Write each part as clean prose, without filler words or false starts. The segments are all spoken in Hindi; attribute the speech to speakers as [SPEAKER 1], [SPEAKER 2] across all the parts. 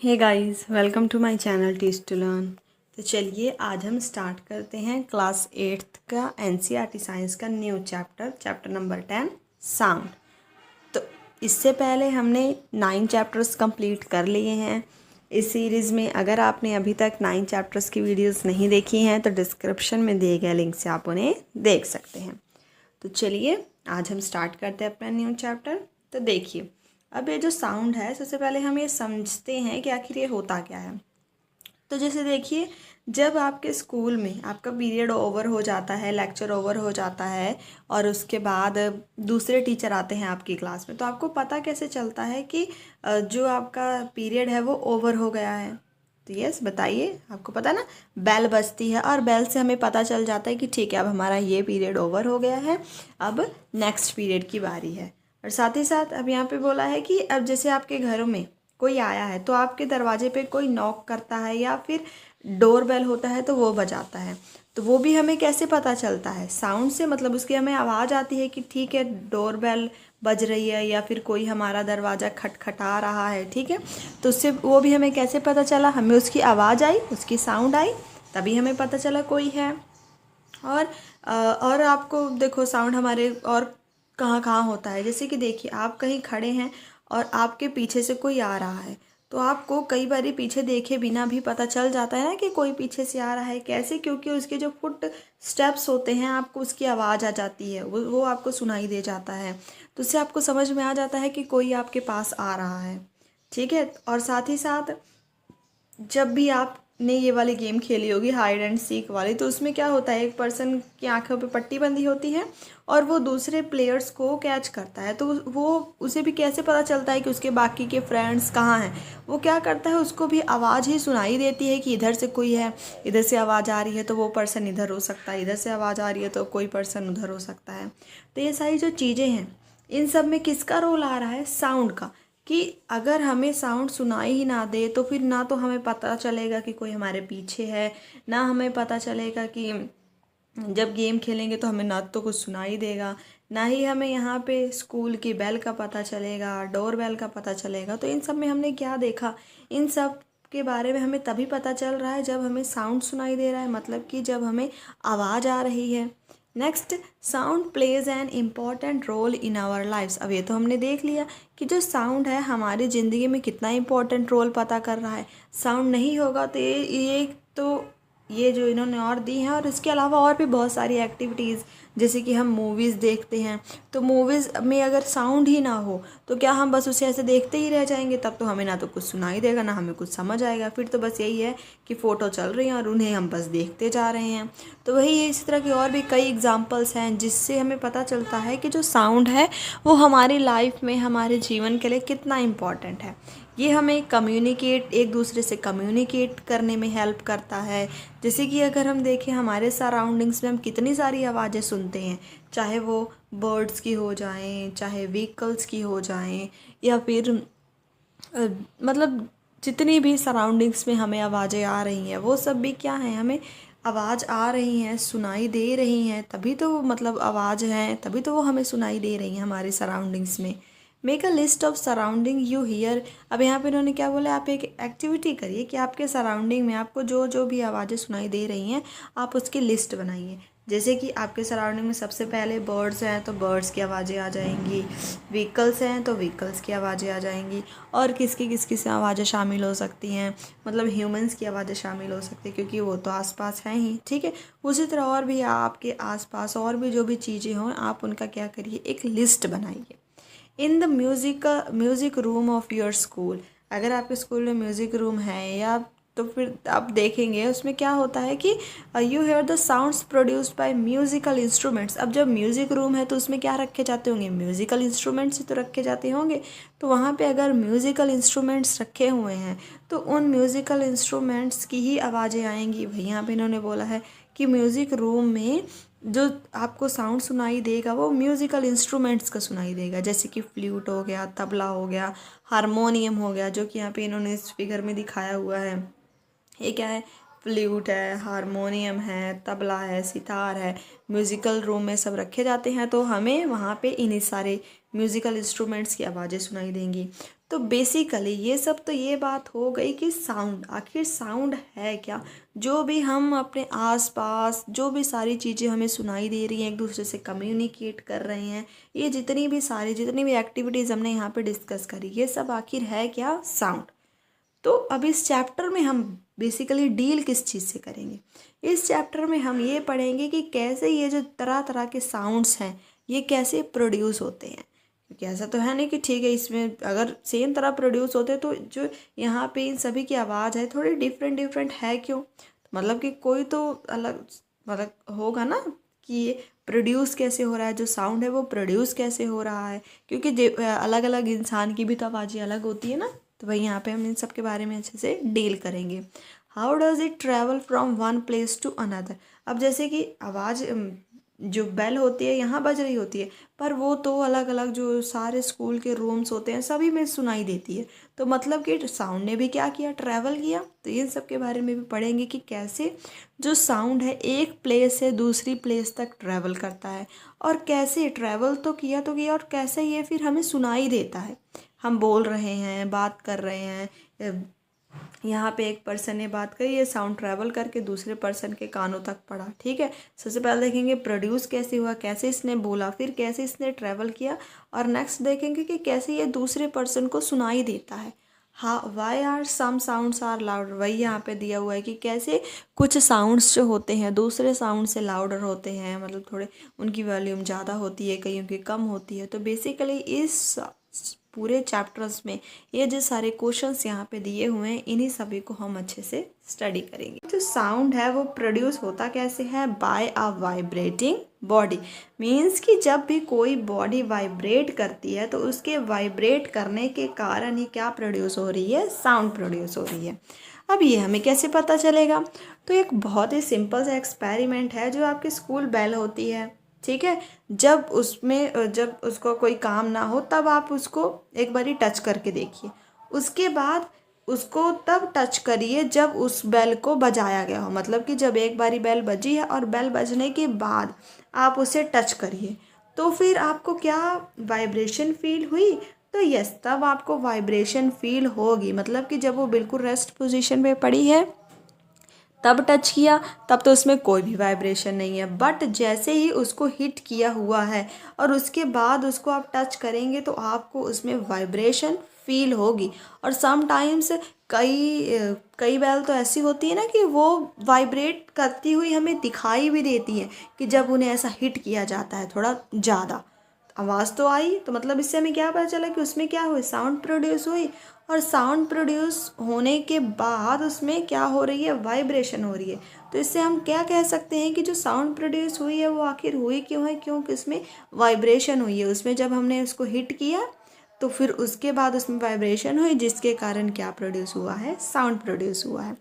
[SPEAKER 1] Hey guys, welcome to my channel teach to learn. तो चलिए आज हम स्टार्ट करते हैं क्लास 8th का एनसीईआरटी साइंस का न्यू चैप्टर नंबर 10 साउंड। तो इससे पहले हमने 9 चैप्टर्स कंप्लीट कर लिए हैं इस सीरीज़ में। अगर आपने अभी तक 9 चैप्टर्स की वीडियोस नहीं देखी हैं तो डिस्क्रिप्शन में दिए गए लिंक से आप उन्हें देख सकते हैं। तो चलिए आज हम स्टार्ट करते हैं अपना न्यू चैप्टर। तो देखिए, अब ये जो साउंड है, सबसे पहले हम ये समझते हैं कि आखिर ये होता क्या है। तो जैसे देखिए, जब आपके स्कूल में आपका पीरियड ओवर हो जाता है, लेक्चर ओवर हो जाता है और उसके बाद दूसरे टीचर आते हैं आपकी क्लास में, तो आपको पता कैसे चलता है कि जो आपका पीरियड है वो ओवर हो गया है। तो यस, बताइए, आपको पता ना, बेल बजती है और बेल से हमें पता चल जाता है कि ठीक है, अब हमारा ये पीरियड ओवर हो गया है, अब नेक्स्ट पीरियड की बारी है। और साथ ही साथ अब यहाँ पे बोला है कि अब जैसे आपके घरों में कोई आया है तो आपके दरवाजे पे कोई नॉक करता है या फिर डोर बेल होता है तो वो बजाता है, तो वो भी हमें कैसे पता चलता है? साउंड से। मतलब उसकी हमें आवाज़ आती है कि ठीक है, डोर बेल बज रही है या फिर कोई हमारा दरवाज़ा खटखटा रहा है, ठीक है। तो उससे वो भी हमें कैसे पता चला? हमें उसकी आवाज़ आई, उसकी साउंड आई, तभी हमें पता चला कोई है। और आपको देखो, साउंड हमारे और कहाँ कहाँ होता है। जैसे कि देखिए, आप कहीं खड़े हैं और आपके पीछे से कोई आ रहा है, तो आपको कई बारी पीछे देखे बिना भी पता चल जाता है ना कि कोई पीछे से आ रहा है। कैसे? क्योंकि उसके जो फुट स्टेप्स होते हैं, आपको उसकी आवाज़ आ जाती है, वो आपको सुनाई दे जाता है। तो उससे आपको समझ में आ जाता है कि कोई आपके पास आ रहा है, ठीक है। और साथ ही साथ जब भी आपने ये वाली गेम खेली होगी, हाइड एंड सीक वाली, तो उसमें क्या होता है, एक पर्सन की आंखों पे पट्टी बंधी होती है और वो दूसरे प्लेयर्स को कैच करता है। तो वो उसे भी कैसे पता चलता है कि उसके बाकी के फ्रेंड्स कहाँ हैं? वो क्या करता है, उसको भी आवाज़ ही सुनाई देती है कि इधर से कोई है, इधर से आवाज़ आ रही है तो वो पर्सन इधर हो सकता है, इधर से आवाज़ आ रही है तो कोई पर्सन उधर हो सकता है। तो ये सारी जो चीज़ें हैं, इन सब में किसका रोल आ रहा है? साउंड का। कि अगर हमें साउंड सुनाई ही ना दे तो फिर ना तो हमें पता चलेगा कि कोई हमारे पीछे है, ना हमें पता चलेगा कि जब गेम खेलेंगे तो हमें ना तो कुछ सुनाई देगा, ना ही हमें यहाँ पे स्कूल की बेल का पता चलेगा, डोर बेल का पता चलेगा। तो इन सब में हमने क्या देखा? इन सब के बारे में हमें तभी पता चल रहा है जब हमें साउंड सुनाई दे रहा है, मतलब कि जब हमें आवाज़ आ रही है। Next, sound plays an important role in our lifes. अब ये तो हमने देख लिया कि जो साउंड है हमारी ज़िंदगी में कितना इम्पोर्टेंट रोल पता कर रहा है। साउंड नहीं होगा तो ये जो इन्होंने और दी हैं, और इसके अलावा और भी बहुत सारी एक्टिविटीज़, जैसे कि हम मूवीज़ देखते हैं, तो मूवीज़ में अगर साउंड ही ना हो तो क्या हम बस उसे ऐसे देखते ही रह जाएंगे? तब तो हमें ना तो कुछ सुनाई देगा, ना हमें कुछ समझ आएगा। फिर तो बस यही है कि फ़ोटो चल रही हैं और उन्हें हम बस देखते जा रहे हैं। तो वही है, इसी तरह की और भी कई एग्जांपल्स हैं जिससे हमें पता चलता है कि जो साउंड है वो हमारी लाइफ में, हमारे जीवन के लिए कितना इम्पॉर्टेंट है। ये हमें कम्युनिकेट, एक दूसरे से कम्युनिकेट करने में हेल्प करता है। जैसे कि अगर हम देखें, हमारे सराउंडिंग्स में हम कितनी सारी आवाज़ें सुनते हैं, चाहे वो बर्ड्स की हो जाएं, चाहे व्हीकल्स की हो जाएं, या फिर मतलब जितनी भी सराउंडिंग्स में हमें आवाज़ें आ रही हैं, वो सब भी क्या हैं, हमें आवाज़ आ रही हैं, सुनाई दे रही हैं, तभी तो वो मतलब आवाज़ हैं, तभी तो वो हमें सुनाई दे रही हैं हमारी सराउंडिंग्स में। Make a list of surrounding you here. अब यहाँ पे इन्होंने क्या बोला, आप एक एक्टिविटी करिए कि आपके सराउंडिंग में आपको जो जो भी आवाज़ें सुनाई दे रही हैं, आप उसकी लिस्ट बनाइए। जैसे कि आपके सराउंडिंग में सबसे पहले बर्ड्स हैं तो बर्ड्स की आवाज़ें आ जाएंगी, व्हीकल्स हैं तो व्हीकल्स की आवाज़ें आ जाएंगी, और किसकी से आवाज़ें शामिल हो सकती हैं, मतलब ह्यूमंस की आवाज़ें शामिल हो सकती हैं क्योंकि वो तो आसपास हैं ही, ठीक है। उसी तरह और भी आपके आसपास और भी जो भी चीज़ें हों, आप उनका क्या करिए, एक लिस्ट बनाइए। In the music room of your school. अगर आपके स्कूल में म्यूज़िक रूम है, या तो फिर आप देखेंगे उसमें क्या होता है कि you hear the sounds produced by musical instruments. अब जब म्यूज़िक रूम है तो उसमें क्या रखे जाते होंगे? म्यूज़िकल इंस्ट्रूमेंट्स ही तो रखे जाते होंगे। तो वहाँ पे अगर म्यूज़िकल इंस्ट्रूमेंट्स रखे हुए हैं तो उन म्यूज़िकल इंस्ट्रूमेंट्स की ही आवाज़ें आएंगी। वही यहाँ पे इन्होंने बोला है कि म्यूज़िक रूम में जो आपको साउंड सुनाई देगा वो म्यूज़िकल इंस्ट्रूमेंट्स का सुनाई देगा, जैसे कि फ्लूट हो गया, तबला हो गया, हारमोनियम हो गया, जो कि यहाँ पे इन्होंने इस फिगर में दिखाया हुआ है। ये क्या है? फ्लूट है, हारमोनियम है, तबला है, सितार है। म्यूज़िकल रूम में सब रखे जाते हैं, तो हमें वहाँ पे इन्हीं सारे म्यूज़िकल इंस्ट्रूमेंट्स की आवाज़ें सुनाई देंगी। तो बेसिकली ये सब तो ये बात हो गई कि साउंड, आखिर साउंड है क्या। जो भी हम अपने आसपास जो भी सारी चीज़ें हमें सुनाई दे रही हैं, एक दूसरे से कम्युनिकेट कर रहे हैं, ये जितनी भी एक्टिविटीज़ हमने यहाँ पे डिस्कस करी, ये सब आखिर है क्या, साउंड। तो अब इस चैप्टर में हम बेसिकली डील किस चीज़ से करेंगे। इस चैप्टर में हम ये पढ़ेंगे कि कैसे ये जो तरह तरह के साउंड्स हैं ये कैसे प्रोड्यूस होते हैं। क्योंकि ऐसा तो है नहीं कि ठीक है इसमें अगर सेम तरह प्रोड्यूस होते तो जो यहाँ पे इन सभी की आवाज़ है थोड़ी डिफरेंट डिफरेंट है क्यों, मतलब कि कोई तो अलग मतलब होगा ना कि ये प्रोड्यूस कैसे हो रहा है, जो साउंड है वो प्रोड्यूस कैसे हो रहा है। क्योंकि अलग अलग इंसान की भी तो आवाज़ें अलग होती है ना। तो वही यहाँ पे हम इन सब के बारे में अच्छे से डील करेंगे। How does it travel from one place to another. अब जैसे कि आवाज़ जो बेल होती है यहाँ बज रही होती है, पर वो तो अलग अलग जो सारे स्कूल के रूम्स होते हैं सभी में सुनाई देती है। तो मतलब कि साउंड ने भी क्या किया, ट्रैवल किया। तो इन सब के बारे में भी पढ़ेंगे कि कैसे जो साउंड है एक प्लेस से दूसरी प्लेस तक ट्रैवल करता है, और कैसे ट्रैवल तो किया और कैसे ये फिर हमें सुनाई देता है। हम बोल रहे हैं, बात कर रहे हैं, यहाँ पे एक पर्सन ने बात करी, ये साउंड ट्रैवल करके दूसरे पर्सन के कानों तक पड़ा। ठीक है, सबसे पहले देखेंगे प्रोड्यूस कैसे हुआ, कैसे इसने बोला, फिर कैसे इसने ट्रैवल किया, और नेक्स्ट देखेंगे कि कैसे ये दूसरे पर्सन को सुनाई देता है। हाँ, why are some sounds are louder, वही यहाँ पे दिया हुआ है कि कैसे कुछ साउंड्स जो होते हैं दूसरे साउंड से लाउडर होते हैं, मतलब थोड़े उनकी वॉल्यूम ज़्यादा होती है, कईयों की कम होती है। तो बेसिकली इस पूरे चैप्टर्स में ये जो सारे क्वेश्चंस यहाँ पे दिए हुए हैं इन्हीं सभी को हम अच्छे से स्टडी करेंगे। जो साउंड है वो प्रोड्यूस होता कैसे है, by a vibrating body. Means कि जब भी कोई बॉडी वाइब्रेट करती है तो उसके वाइब्रेट करने के कारण ही क्या प्रोड्यूस हो रही है, साउंड प्रोड्यूस हो रही है। अब ये हमें कैसे पता चलेगा, तो एक बहुत ही सिंपल सा एक्सपेरिमेंट है। जो आपकी स्कूल बेल होती है, ठीक है, जब उसको कोई काम ना हो तब आप उसको एक बारी टच करके देखिए। उसके बाद उसको तब टच करिए जब उस बेल को बजाया गया हो, मतलब कि जब एक बारी बेल बजी है और बेल बजने के बाद आप उसे टच करिए, तो फिर आपको क्या वाइब्रेशन फील हुई। तो यस, तब आपको वाइब्रेशन फील होगी, मतलब कि जब वो बिल्कुल रेस्ट पोजीशन पे पड़ी है तब टच किया, तब तो उसमें कोई भी वाइब्रेशन नहीं है। बट जैसे ही उसको हिट किया हुआ है और उसके बाद उसको आप टच करेंगे तो आपको उसमें वाइब्रेशन फील होगी। और समटाइम्स कई बेल तो ऐसी होती है ना कि वो वाइब्रेट करती हुई हमें दिखाई भी देती है, कि जब उन्हें ऐसा हिट किया जाता है थोड़ा ज़्यादा, आवाज़ तो आई, तो मतलब इससे हमें क्या पता चला कि उसमें क्या हुई, साउंड प्रोड्यूस हुई। और साउंड प्रोड्यूस होने के बाद उसमें क्या हो रही है, वाइब्रेशन हो रही है। तो इससे हम क्या कह सकते हैं कि जो साउंड प्रोड्यूस हुई है वो आखिर हुई क्यों है, क्योंकि उसमें वाइब्रेशन हुई है। उसमें जब हमने उसको हिट किया तो फिर उसके बाद उसमें वाइब्रेशन हुई, जिसके कारण क्या प्रोड्यूस हुआ है, साउंड प्रोड्यूस हुआ है।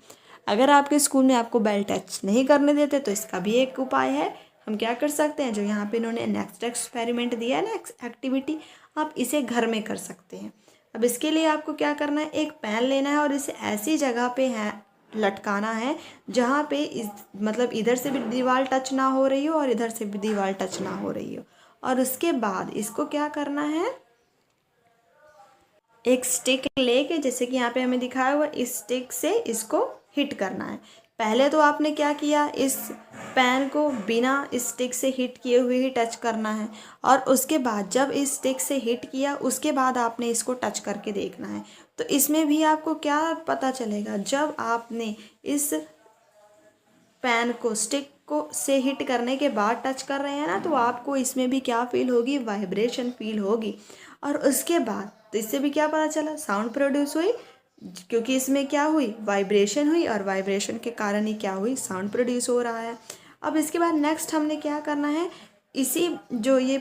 [SPEAKER 1] अगर आपके स्कूल में आपको बेल टच नहीं करने देते तो इसका भी एक उपाय है। हम क्या कर सकते हैं, जो यहाँ पे इन्होंने नेक्स्ट एक्सपेरिमेंट दिया है ना, एक्टिविटी, आप इसे घर में कर सकते हैं। अब इसके लिए आपको क्या करना है, एक पेन लेना है और इसे ऐसी जगह पे है लटकाना है जहाँ पे मतलब इधर से भी दीवार टच ना हो रही हो और इधर से भी दीवार टच ना हो रही हो। और उसके बाद इसको क्या करना है, एक स्टिक लेके, जैसे कि यहाँ पे हमें दिखाया हुआ, इस स्टिक से इसको हिट करना है। पहले तो आपने क्या किया, इस पेन को बिना स्टिक से हिट किए हुए ही टच करना है, और उसके बाद जब इस स्टिक से हिट किया उसके बाद आपने इसको टच करके देखना है। तो इसमें भी आपको क्या पता चलेगा, जब आपने इस पेन को स्टिक को से हिट करने के बाद टच कर रहे हैं ना, तो आपको इसमें भी क्या फील होगी, वाइब्रेशन फील होगी। और उसके बाद तो इससे भी क्या पता चला, साउंड प्रोड्यूस हुई, क्योंकि इसमें क्या हुई, वाइब्रेशन हुई, और वाइब्रेशन के कारण ही क्या हुई, साउंड प्रोड्यूस हो रहा है। अब इसके बाद नेक्स्ट हमने क्या करना है, इसी जो ये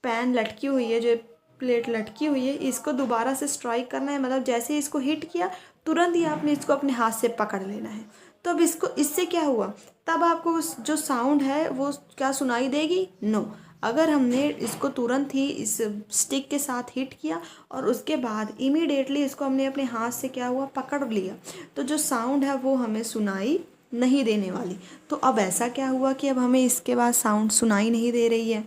[SPEAKER 1] पेन लटकी हुई है, जो प्लेट लटकी हुई है, इसको दोबारा से स्ट्राइक करना है। मतलब जैसे ही इसको हिट किया तुरंत ही आपने इसको अपने हाथ से पकड़ लेना है। तो अब इसको, इससे क्या हुआ, तब आपको उस जो साउंड है वो क्या सुनाई देगी, नो। अगर हमने इसको तुरंत ही इस स्टिक के साथ हिट किया और उसके बाद इमीडिएटली इसको हमने अपने हाथ से क्या हुआ, पकड़ लिया, तो जो साउंड है वो हमें सुनाई नहीं देने वाली। तो अब ऐसा क्या हुआ कि अब हमें इसके बाद साउंड सुनाई नहीं दे रही है।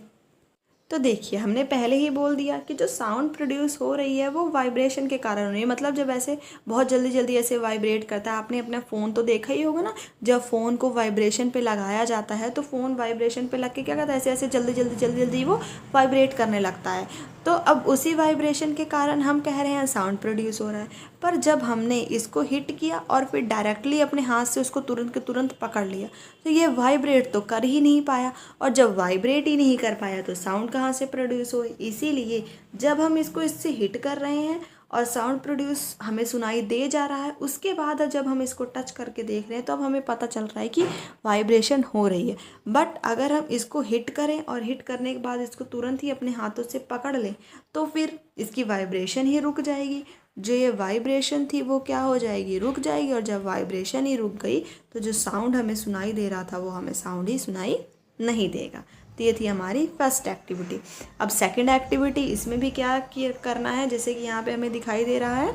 [SPEAKER 1] तो देखिए हमने पहले ही बोल दिया कि जो साउंड प्रोड्यूस हो रही है वो वाइब्रेशन के कारण हो रही है। मतलब जब ऐसे बहुत जल्दी जल्दी ऐसे वाइब्रेट करता है, आपने अपना फ़ोन तो देखा ही होगा ना, जब फ़ोन को वाइब्रेशन पे लगाया जाता है तो फ़ोन वाइब्रेशन पे लग के क्या करता है, ऐसे ऐसे जल्दी जल्दी जल्दी जल्दी वो वाइब्रेट करने लगता है। तो अब उसी वाइब्रेशन के कारण हम कह रहे हैं साउंड प्रोड्यूस हो रहा है। पर जब हमने इसको हिट किया और फिर डायरेक्टली अपने हाथ से उसको तुरंत के तुरंत पकड़ लिया तो ये वाइब्रेट तो कर ही नहीं पाया, और जब वाइब्रेट ही नहीं कर पाया तो साउंड कहाँ से प्रोड्यूस हो। इसीलिए जब हम इसको इससे हिट कर रहे हैं और साउंड प्रोड्यूस हमें सुनाई दे जा रहा है, उसके बाद जब हम इसको टच करके देख रहे हैं तो अब हमें पता चल रहा है कि वाइब्रेशन हो रही है। बट अगर हम इसको हिट करें और हिट करने के बाद इसको तुरंत ही अपने हाथों से पकड़ लें तो फिर इसकी वाइब्रेशन ही रुक जाएगी। जो ये वाइब्रेशन थी वो क्या हो जाएगी, रुक जाएगी। और जब वाइब्रेशन ही रुक गई तो जो साउंड हमें सुनाई दे रहा था वो हमें साउंड ही सुनाई नहीं देगा। तो ये थी हमारी फर्स्ट एक्टिविटी। अब सेकंड एक्टिविटी, इसमें भी क्या करना है, जैसे कि यहाँ पे हमें दिखाई दे रहा है,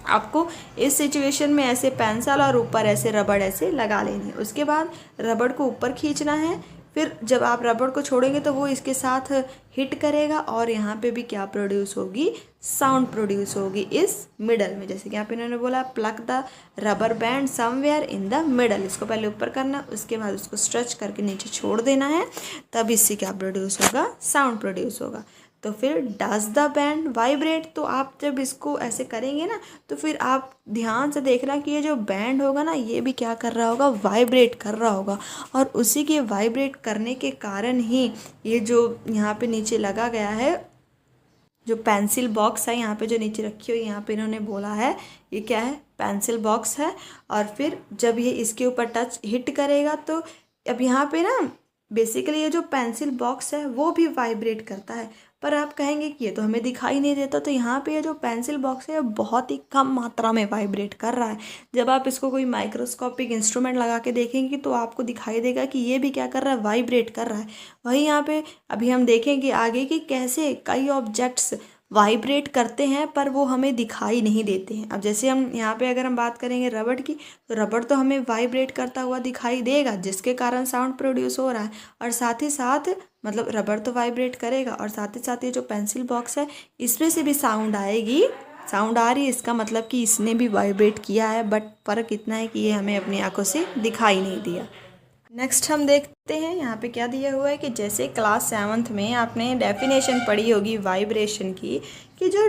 [SPEAKER 1] आपको इस सिचुएशन में ऐसे पेंसिल और ऊपर ऐसे रबड़ ऐसे लगा लेनी है। उसके बाद रबड़ को ऊपर खींचना है, फिर जब आप रबड़ को छोड़ेंगे तो वो इसके साथ हिट करेगा और यहाँ पे भी क्या प्रोड्यूस होगी, साउंड प्रोड्यूस होगी इस मिडल में। जैसे कि यहाँ पे इन्होंने बोला plug the rubber band somewhere in the middle. इसको पहले ऊपर करना, उसके बाद उसको स्ट्रेच करके नीचे छोड़ देना है, तब इससे क्या प्रोड्यूस होगा, साउंड प्रोड्यूस होगा। तो फिर डज द बैंड वाइब्रेट, तो आप जब इसको ऐसे करेंगे ना तो फिर आप ध्यान से देखना कि ये जो बैंड होगा ना ये भी क्या कर रहा होगा, वाइब्रेट कर रहा होगा। और उसी के वाइब्रेट करने के कारण ही ये जो यहाँ पे नीचे लगा गया है, जो पेंसिल बॉक्स है यहाँ पे जो नीचे रखी हुई, यहाँ पे इन्होंने बोला है ये क्या है, पेंसिल बॉक्स है। और फिर जब ये इसके ऊपर टच हिट करेगा तो अब यहाँ पे ना बेसिकली ये जो पेंसिल बॉक्स है वो भी वाइब्रेट करता है। पर आप कहेंगे कि ये तो हमें दिखाई नहीं देता, तो यहाँ पे ये जो पेंसिल बॉक्स है बहुत ही कम मात्रा में वाइब्रेट कर रहा है। जब आप इसको कोई माइक्रोस्कोपिक इंस्ट्रूमेंट लगा के देखेंगे तो आपको दिखाई देगा कि ये भी क्या कर रहा है, वाइब्रेट कर रहा है। वही यहाँ पे अभी हम देखेंगे आगे कि कैसे कई ऑब्जेक्ट्स वाइब्रेट करते हैं पर वो हमें दिखाई नहीं देते हैं। अब जैसे हम यहाँ पे अगर हम बात करेंगे रबड़ की, तो रबड़ तो हमें वाइब्रेट करता हुआ दिखाई देगा जिसके कारण साउंड प्रोड्यूस हो रहा है। और साथ ही साथ मतलब रबड़ तो वाइब्रेट करेगा और साथ ही साथ ये जो पेंसिल बॉक्स है इसमें से भी साउंड आएगी, साउंड आ रही है, इसका मतलब कि इसने भी वाइब्रेट किया है। बट फ़र्क इतना है कि ये हमें अपनी आंखों से दिखाई नहीं दिया। नेक्स्ट हम देखते हैं यहाँ पे क्या दिया हुआ है कि जैसे क्लास 7th में आपने डेफिनेशन पढ़ी होगी वाइब्रेशन की, कि जो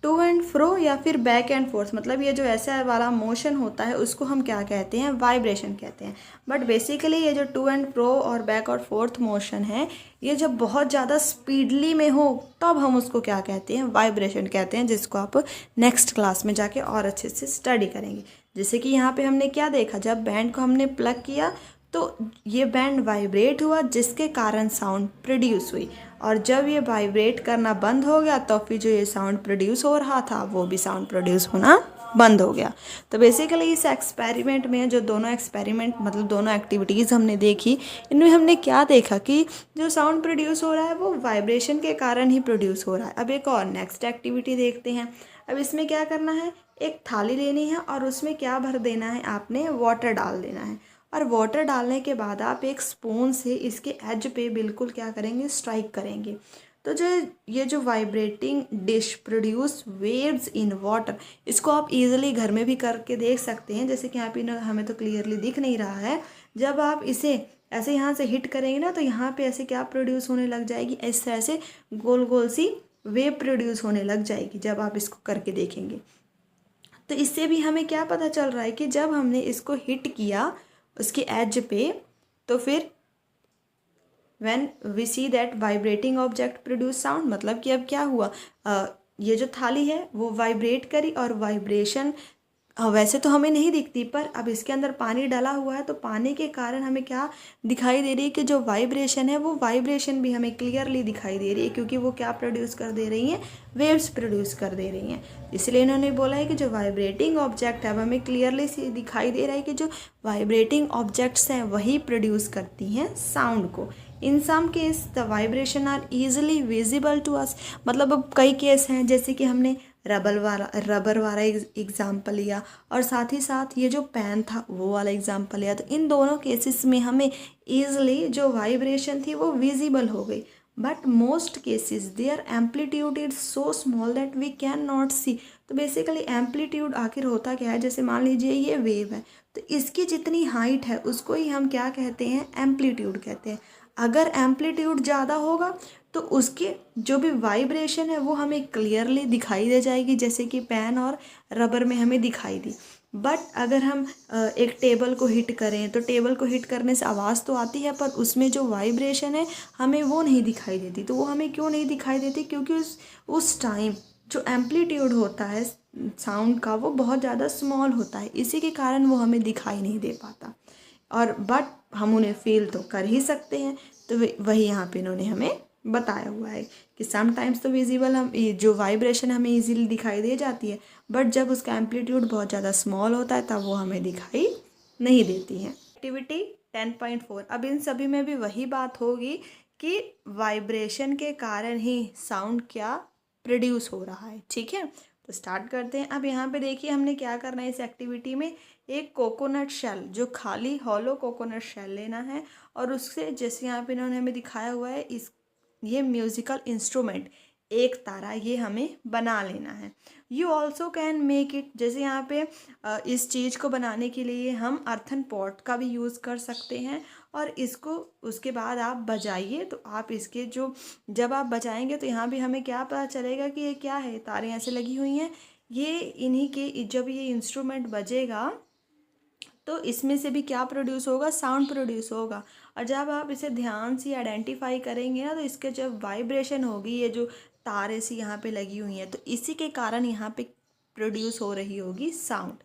[SPEAKER 1] टू एंड फ्रो या फिर बैक एंड फोर्थ, मतलब ये जो ऐसा वाला मोशन होता है उसको हम क्या कहते हैं, वाइब्रेशन कहते हैं। बट बेसिकली ये जो टू एंड फ्रो और बैक और फोर्थ मोशन है, ये जब बहुत ज़्यादा स्पीडली में हो तब हम उसको क्या कहते हैं, वाइब्रेशन कहते हैं, जिसको आप नेक्स्ट क्लास में जाके और अच्छे से स्टडी करेंगे। जैसे कि यहाँ पे हमने क्या देखा, जब बैंड को हमने प्लग किया तो ये बैंड वाइब्रेट हुआ जिसके कारण साउंड प्रोड्यूस हुई, और जब ये वाइब्रेट करना बंद हो गया तो फिर जो ये साउंड प्रोड्यूस हो रहा था वो भी साउंड प्रोड्यूस होना बंद हो गया। तो बेसिकली इस एक्सपेरिमेंट में जो दोनों एक्सपेरिमेंट मतलब दोनों एक्टिविटीज़ हमने देखी, इनमें हमने क्या देखा कि जो साउंड प्रोड्यूस हो रहा है वो वाइब्रेशन के कारण ही प्रोड्यूस हो रहा है। अब एक और नेक्स्ट एक्टिविटी देखते हैं। अब इसमें क्या करना है, एक थाली लेनी है और उसमें क्या भर देना है, आपने वाटर डाल देना है। और वाटर डालने के बाद आप एक स्पून से इसके एज पे बिल्कुल क्या करेंगे, स्ट्राइक करेंगे। तो जो ये जो vibrating dish produce waves in water, इसको आप इजीली घर में भी करके देख सकते हैं। जैसे कि यहाँ पे हमें तो क्लियरली दिख नहीं रहा है, जब आप इसे ऐसे यहाँ से हिट करेंगे ना तो यहाँ पे ऐसे क्या प्रोड्यूस होने लग जाएगी, इस तरह से गोल गोल सी वेव प्रोड्यूस होने लग जाएगी जब आप इसको करके देखेंगे। तो इससे भी हमें क्या पता चल रहा है कि जब हमने इसको हिट किया उसके एज पे, तो फिर when we see that vibrating object produce sound, मतलब कि अब क्या हुआ, ये जो थाली है वो वाइब्रेट करी और वाइब्रेशन वैसे तो हमें नहीं दिखती, पर अब इसके अंदर पानी डाला हुआ है तो पानी के कारण हमें क्या दिखाई दे रही है कि जो वाइब्रेशन है वो वाइब्रेशन भी हमें क्लियरली दिखाई दे रही है, क्योंकि वो क्या प्रोड्यूस कर दे रही हैं, वेव्स प्रोड्यूस कर दे रही हैं। इसलिए इन्होंने बोला है कि जो वाइब्रेटिंग ऑब्जेक्ट है हमें क्लियरली दिखाई दे रहा है कि जो वाइब्रेटिंग ऑब्जेक्ट्स हैं वही प्रोड्यूस करती हैं साउंड को। In some case the vibration are easily visible to us, मतलब अब कई केस हैं जैसे कि हमने रबर वाला एग्जाम्पल लिया, और साथ ही साथ ये जो पेन था वो वाला एग्जाम्पल लिया। तो इन दोनों केसेस में हमें ईजिली जो वाइब्रेशन थी वो विजिबल हो गई। But most cases there amplitude is so small that we can not see. तो बेसिकली एम्पलीट्यूड आखिर होता क्या है, जैसे मान लीजिए ये वेव है, तो इसकी जितनी हाइट है उसको ही हम क्या कहते हैं, एम्पलीट्यूड कहते हैं। अगर एम्पलीट्यूड ज़्यादा होगा तो उसके जो भी वाइब्रेशन है वो हमें क्लियरली दिखाई दे जाएगी, जैसे कि पेन और रबर में हमें दिखाई दी। बट अगर हम एक टेबल को हिट करें तो टेबल को हिट करने से आवाज़ तो आती है, पर उसमें जो वाइब्रेशन है हमें वो नहीं दिखाई देती। तो वो हमें क्यों नहीं दिखाई देती, क्योंकि उस टाइम जो एम्पलीट्यूड होता है साउंड का वो बहुत ज़्यादा स्मॉल होता है, इसी के कारण वो हमें दिखाई नहीं दे पाता। और बट हम उन्हें फील तो कर ही सकते हैं। तो वही यहाँ पे इन्होंने हमें बताया हुआ है कि समटाइम्स तो विजिबल हम जो वाइब्रेशन हमें इजीली दिखाई दे जाती है, बट जब उसका एम्पलीट्यूड बहुत ज़्यादा स्मॉल होता है तब वो हमें दिखाई नहीं देती है। एक्टिविटी 10.4, अब इन सभी में भी वही बात होगी कि वाइब्रेशन के कारण ही साउंड क्या प्रोड्यूस हो रहा है। ठीक है, तो स्टार्ट करते हैं। अब यहाँ पे देखिए हमने क्या करना है इस एक्टिविटी में, एक कोकोनट शेल, जो खाली हॉलो कोकोनट शेल लेना है, और उससे जैसे यहाँ पे इन्होंने हमें दिखाया हुआ है इस ये म्यूज़िकल इंस्ट्रूमेंट एक तारा, ये हमें बना लेना है। You also can make it, जैसे यहाँ पे इस चीज़ को बनाने के लिए हम अर्थन पॉट का भी यूज़ कर सकते हैं, और इसको उसके बाद आप बजाइए। तो आप इसके जो जब आप बजाएंगे तो यहाँ भी हमें क्या पता चलेगा कि ये क्या है, तारें ऐसे लगी हुई हैं, ये इन्हीं के जब ये इंस्ट्रूमेंट बजेगा तो इसमें से भी क्या प्रोड्यूस होगा, साउंड प्रोड्यूस होगा। और जब आप इसे ध्यान से आइडेंटिफाई करेंगे ना, तो इसके जब वाइब्रेशन होगी, ये जो तारे सी यहाँ पे लगी हुई हैं, तो इसी के कारण यहाँ पे प्रोड्यूस हो रही होगी साउंड।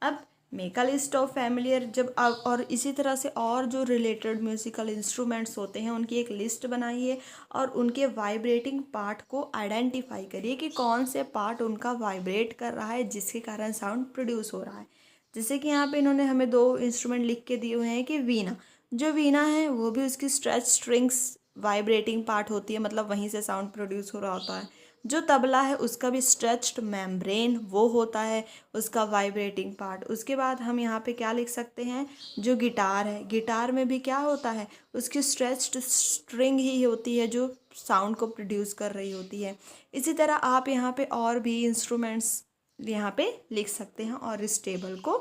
[SPEAKER 1] अब make a list of familiar, जब और इसी तरह से और जो रिलेटेड म्यूजिकल इंस्ट्रूमेंट्स होते हैं उनकी एक लिस्ट बनाइए, और उनके वाइब्रेटिंग पार्ट को आइडेंटिफाई करिए कि कौन से पार्ट उनका वाइब्रेट कर रहा है जिसके कारण साउंड प्रोड्यूस हो रहा है। जैसे कि यहाँ पे इन्होंने हमें 2 इंस्ट्रूमेंट लिख के दिए हुए हैं कि वीणा, जो वीणा है वो भी उसकी स्ट्रेच स्ट्रिंग्स वाइब्रेटिंग पार्ट होती है, मतलब वहीं से साउंड प्रोड्यूस हो रहा होता है। जो तबला है उसका भी स्ट्रेच्ड मेम्ब्रेन वो होता है उसका वाइब्रेटिंग पार्ट। उसके बाद हम यहाँ पे क्या लिख सकते हैं, जो गिटार है, गिटार में भी क्या होता है, उसकी स्ट्रेच्ड स्ट्रिंग ही होती है जो साउंड को प्रोड्यूस कर रही होती है। इसी तरह आप यहाँ पे और भी इंस्ट्रूमेंट्स यहाँ पे लिख सकते हैं और इस टेबल को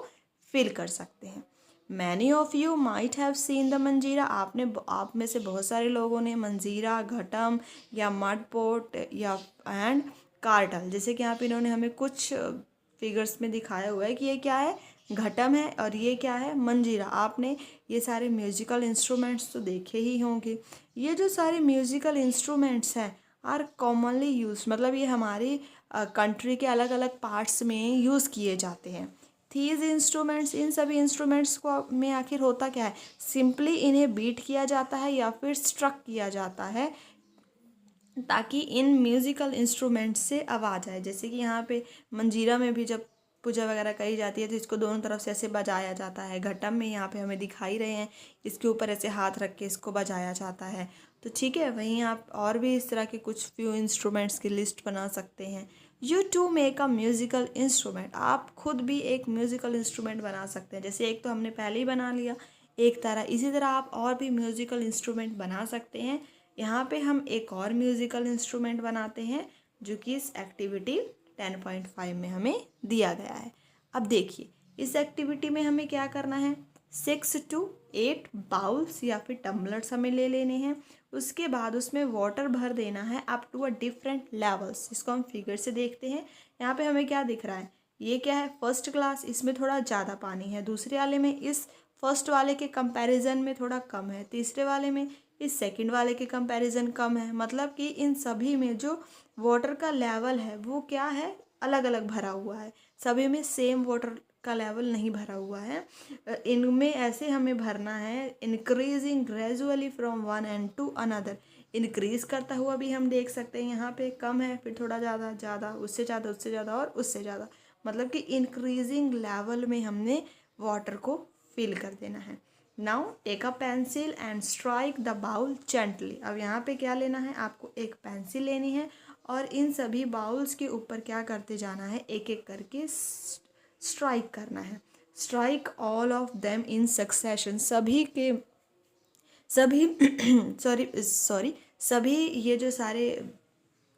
[SPEAKER 1] फिल कर सकते हैं। Many of you might have seen the मंजीरा, आप में से बहुत सारे लोगों ने मंजीरा, घटम या मड पोट या एंड कार्टल, जैसे कि यहाँ पे इन्होंने हमें कुछ फिगर्स में दिखाया हुआ है कि ये क्या है, घटम है, और ये क्या है, मंजीरा। आपने ये सारे म्यूजिकल इंस्ट्रूमेंट्स तो देखे ही होंगे। ये जो सारे म्यूजिकल इंस्ट्रूमेंट्स हैं आर कॉमनली यूज, मतलब ये हमारी कंट्री के अलग अलग पार्ट्स में यूज़ किए जाते हैं। थीज इंस्ट्रूमेंट्स, इन सभी इंस्ट्रूमेंट्स को में आखिर होता क्या है, सिंपली इन्हें बीट किया जाता है या फिर स्ट्रक किया जाता है ताकि इन म्यूज़िकल इंस्ट्रूमेंट्स से आवाज़ आए। जैसे कि यहाँ पे मंजीरा में भी जब पूजा वगैरह करी जाती है तो इसको दोनों तरफ से ऐसे बजाया जाता है। घटम में यहाँ पे हमें दिखाई रहे हैं, इसके ऊपर ऐसे हाथ रख के इसको बजाया जाता है। तो ठीक है, वहीं आप और भी इस तरह के कुछ फ्यू इंस्ट्रूमेंट्स की लिस्ट बना सकते हैं। You to make a musical instrument, आप खुद भी एक म्यूज़िकल इंस्ट्रूमेंट बना सकते हैं। जैसे एक तो हमने पहले ही बना लिया, एक तरह, इसी तरह आप और भी म्यूज़िकल इंस्ट्रूमेंट बना सकते हैं। यहाँ पे हम एक और म्यूज़िकल इंस्ट्रूमेंट बनाते हैं जो कि इस एक्टिविटी 10.5 में हमें दिया गया है। अब देखिए इस एक्टिविटी में हमें क्या करना है, 6 to 8 बाउल्स या फिर टम्बलर्स हमें ले लेने हैं। उसके बाद उसमें वाटर भर देना है up to a different levels. इसको हम फिगर से देखते हैं। यहाँ पे हमें क्या दिख रहा है, ये क्या है, फर्स्ट क्लास, इसमें थोड़ा ज़्यादा पानी है। दूसरे वाले में इस फर्स्ट वाले के कंपैरिजन में थोड़ा कम है। तीसरे वाले में इस सेकंड वाले के कंपैरिजन कम है। मतलब कि इन सभी में जो वाटर का लेवल है वो क्या है, अलग अलग भरा हुआ है। सभी में सेम वाटर का लेवल नहीं भरा हुआ है। इनमें ऐसे हमें भरना है, increasing gradually from one end to another. Increase करता हुआ भी हम देख सकते हैं, यहाँ पे कम है फिर थोड़ा ज़्यादा, ज़्यादा, उससे ज़्यादा, उससे ज़्यादा और उससे ज़्यादा। मतलब कि इंक्रीजिंग लेवल में हमने वाटर को फिल कर देना है। Now take a pencil and strike the bowl gently. अब यहाँ पे क्या लेना है, आपको एक पेंसिल लेनी है और इन सभी बाउल्स के ऊपर क्या करते जाना है, एक एक करके स्ट्राइक करना है। Strike all of them in succession, सभी सभी ये जो सारे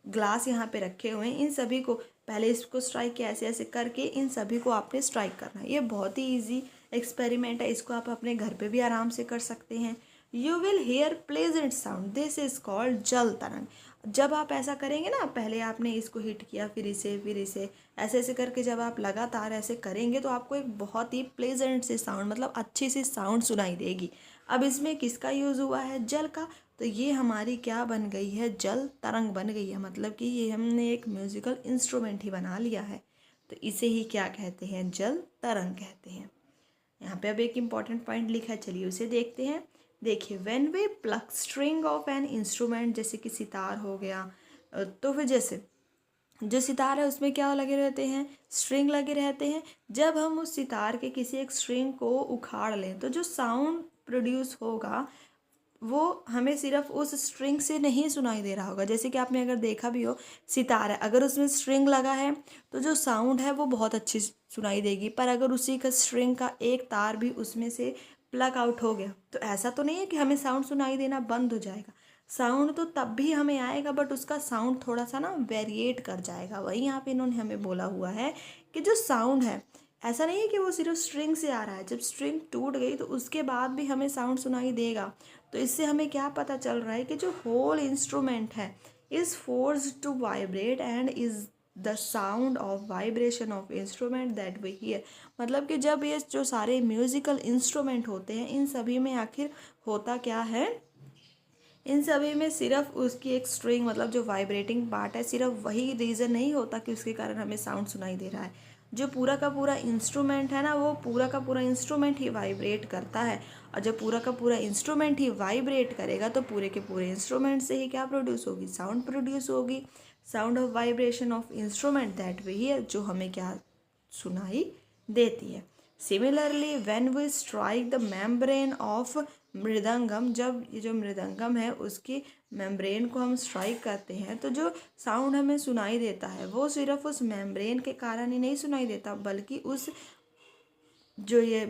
[SPEAKER 1] ग्लास यहाँ पे रखे हुए हैं इन सभी को पहले इसको स्ट्राइक किया, ऐसे ऐसे करके इन सभी को आपने स्ट्राइक करना है। ये बहुत ही इजी एक्सपेरिमेंट है, इसको आप अपने घर पे भी आराम से कर सकते हैं। You will hair pleasant sound, this is called जल तरंग। जब आप ऐसा करेंगे ना, पहले आपने इसको हिट किया, फिर इसे ऐसे ऐसे करके जब आप लगातार ऐसे करेंगे तो आपको एक बहुत ही प्लेजेंट से साउंड, मतलब अच्छी सी साउंड सुनाई देगी। अब इसमें किसका यूज़ हुआ है, जल का। तो ये हमारी क्या बन गई है, जल तरंग बन गई है, मतलब कि ये हमने एक म्यूजिकल इंस्ट्रूमेंट ही बना लिया है। तो इसे ही क्या कहते हैं, जल तरंग कहते हैं। यहाँ पे अब एक इम्पॉर्टेंट पॉइंट लिखा है, चलिए उसे देखते हैं। देखिए, when we pluck string of an instrument, जैसे कि सितार हो गया, तो फिर जैसे जो सितार है उसमें क्या लगे रहते हैं, स्ट्रिंग लगे रहते हैं। जब हम उस सितार के किसी एक स्ट्रिंग को उखाड़ लें तो जो साउंड प्रोड्यूस होगा वो हमें सिर्फ उस स्ट्रिंग से नहीं सुनाई दे रहा होगा। जैसे कि आपने अगर देखा भी हो, सितार है, अगर उसमें स्ट्रिंग लगा है तो जो साउंड है वो बहुत अच्छी सुनाई देगी, पर अगर उसी का स्ट्रिंग का एक तार भी उसमें से प्लग आउट हो गया तो ऐसा तो नहीं है कि हमें साउंड सुनाई देना बंद हो जाएगा। साउंड तो तब भी हमें आएगा, बट उसका साउंड थोड़ा सा ना वेरिएट कर जाएगा। वही यहाँ पे इन्होंने हमें बोला हुआ है कि जो साउंड है, ऐसा नहीं है कि वो सिर्फ स्ट्रिंग से आ रहा है, जब स्ट्रिंग टूट गई तो उसके बाद भी हमें साउंड सुनाई देगा। तो इससे हमें क्या पता चल रहा है कि जो होल इंस्ट्रूमेंट है is forced to vibrate and is the sound of vibration of instrument that we hear. मतलब कि जब ये जो सारे म्यूजिकल इंस्ट्रूमेंट होते हैं इन सभी में आखिर होता क्या है, इन सभी में सिर्फ उसकी एक स्ट्रिंग, मतलब जो वाइब्रेटिंग पार्ट है, सिर्फ वही रीज़न नहीं होता कि उसके कारण हमें साउंड सुनाई दे रहा है। जो पूरा का पूरा इंस्ट्रूमेंट है ना, वो पूरा का पूरा इंस्ट्रूमेंट ही वाइब्रेट करता है। और जब पूरा का पूरा इंस्ट्रूमेंट ही वाइब्रेट करेगा तो पूरे के पूरे इंस्ट्रूमेंट से ही क्या प्रोड्यूस होगी, साउंड प्रोड्यूस होगी। Sound of vibration of instrument that we hear, जो हमें क्या सुनाई देती है। Similarly when we strike the membrane of mridangam, जब ये जो मृदंगम है उसकी मेम्ब्रेन को हम स्ट्राइक करते हैं तो जो साउंड हमें सुनाई देता है वो सिर्फ उस मेम्ब्रेन के कारण ही नहीं सुनाई देता, बल्कि उस जो ये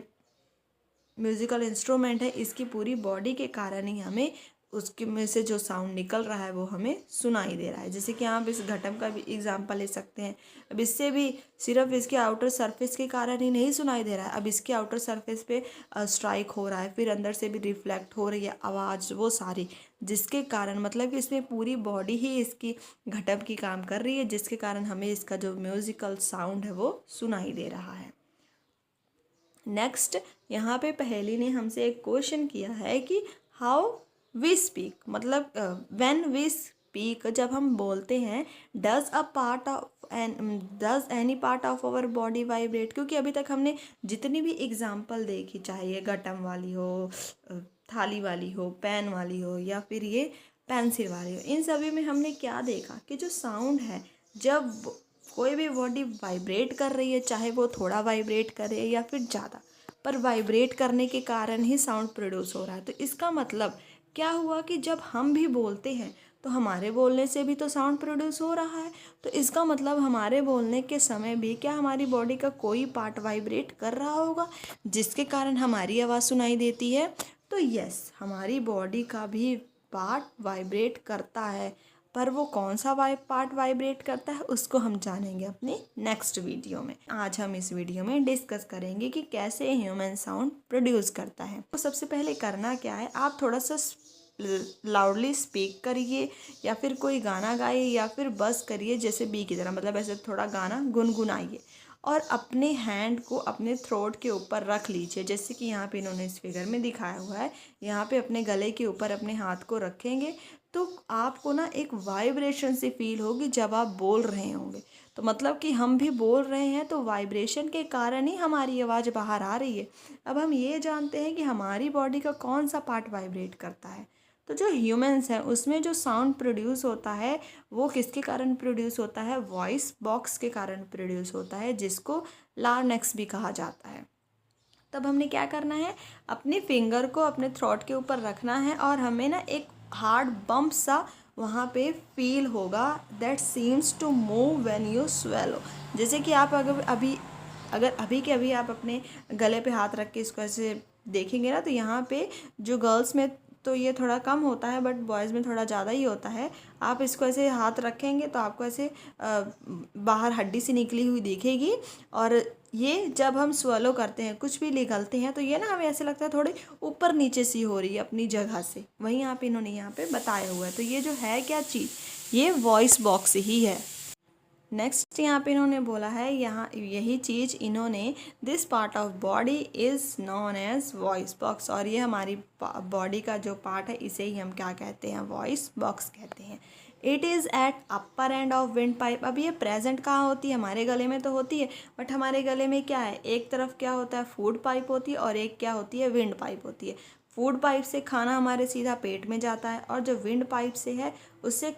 [SPEAKER 1] म्यूज़िकल इंस्ट्रूमेंट है इसकी पूरी बॉडी के कारण ही हमें उसके में से जो साउंड निकल रहा है वो हमें सुनाई दे रहा है। जैसे कि आप इस घटम का भी एग्जांपल ले सकते हैं। अब इससे भी सिर्फ इसके आउटर सरफेस के कारण ही नहीं सुनाई दे रहा है, अब इसके आउटर सरफेस पे स्ट्राइक हो रहा है, फिर अंदर से भी रिफ्लेक्ट हो रही है आवाज़, वो सारी, जिसके कारण मतलब कि इसमें पूरी बॉडी ही इसकी घटम की काम कर रही है, जिसके कारण हमें इसका जो म्यूज़िकल साउंड है वो सुनाई दे रहा है। नेक्स्ट, यहाँ पे पहेली ने हमसे एक क्वेश्चन किया है कि हाउ वी स्पीक, मतलब व्हेन वी स्पीक, जब हम बोलते हैं, does any part of our body vibrate. क्योंकि अभी तक हमने जितनी भी एग्जाम्पल देखी, चाहे ये गटम वाली हो, थाली वाली हो, पेन वाली हो, या फिर ये पेंसिल वाली हो, इन सभी में हमने क्या देखा कि जो साउंड है, जब कोई भी बॉडी वाइब्रेट कर रही है, चाहे वो थोड़ा वाइब्रेट करे या फिर ज़्यादा, पर वाइब्रेट करने के कारण ही साउंड प्रोड्यूस हो रहा है। तो इसका मतलब क्या हुआ कि जब हम भी बोलते हैं तो हमारे बोलने से भी तो साउंड प्रोड्यूस हो रहा है। तो इसका मतलब हमारे बोलने के समय भी क्या हमारी बॉडी का कोई पार्ट वाइब्रेट कर रहा होगा, जिसके कारण हमारी आवाज़ सुनाई देती है। तो यस, हमारी बॉडी का भी पार्ट वाइब्रेट करता है, पर वो कौन सा पार्ट वाइब्रेट करता है उसको हम जानेंगे अपने नेक्स्ट वीडियो में। आज हम इस वीडियो में डिस्कस करेंगे कि कैसे ह्यूमन साउंड प्रोड्यूस करता है। तो सबसे पहले करना क्या है, आप थोड़ा सा लाउडली स्पीक करिए, या फिर कोई गाना गाइए, या फिर बस करिए जैसे बी की तरह, मतलब ऐसे थोड़ा गाना गुनगुनाइए और अपने हैंड को अपने थ्रोट के ऊपर रख लीजिए, जैसे कि यहाँ पे इन्होंने इस फिगर में दिखाया हुआ है। यहाँ पे अपने गले के ऊपर अपने हाथ को रखेंगे तो आपको ना एक वाइब्रेशन सी फील होगी जब आप बोल रहे होंगे। तो मतलब कि हम भी बोल रहे हैं तो वाइब्रेशन के कारण ही हमारी आवाज़ बाहर आ रही है। अब हम ये जानते हैं कि हमारी बॉडी का कौन सा पार्ट वाइब्रेट करता है। तो जो ह्यूमंस हैं उसमें जो साउंड प्रोड्यूस होता है वो किसके कारण प्रोड्यूस होता है, वॉइस बॉक्स के कारण प्रोड्यूस होता है, जिसको लार्नेक्स भी कहा जाता है। तब हमने क्या करना है, अपने फिंगर को अपने थ्रोट के ऊपर रखना है और हमें ना एक हार्ड बम्प सा वहाँ पे फील होगा that seems to move when you swallow. जैसे कि आप अगर अभी के अभी आप अपने गले पे हाथ रख के इसको ऐसे देखेंगे ना, तो यहाँ पे जो गर्ल्स में तो ये थोड़ा कम होता है, बट बॉयज़ में थोड़ा ज़्यादा ही होता है। आप इसको ऐसे हाथ रखेंगे तो आपको ऐसे बाहर हड्डी सी निकली हुई दिखेगी। और ये जब हम स्वेलो करते हैं, कुछ भी निगलते हैं, तो ये ना हमें ऐसे लगता है थोड़ी ऊपर नीचे सी हो रही है अपनी जगह से। वहीं यहाँ पे इन्होंने यहाँ पे बताया हुआ है। तो ये जो है क्या चीज़, ये वॉइस बॉक्स ही है। नेक्स्ट यहाँ पे इन्होंने बोला है, यहाँ यही चीज़ इन्होंने this part of body is known as voice box. और ये हमारी बॉडी का जो पार्ट है, इसे ही हम क्या कहते हैं, वॉइस बॉक्स कहते हैं। It is at upper end of wind pipe. अब ये प्रेजेंट कहाँ होती है, हमारे गले में तो होती है, बट हमारे गले में क्या है, एक तरफ क्या होता है, फूड पाइप होती है, और एक क्या होती है, विंड पाइप होती है। फूड पाइप से खाना हमारे सीधा पेट में जाता है, और जो विंड पाइप से है उससे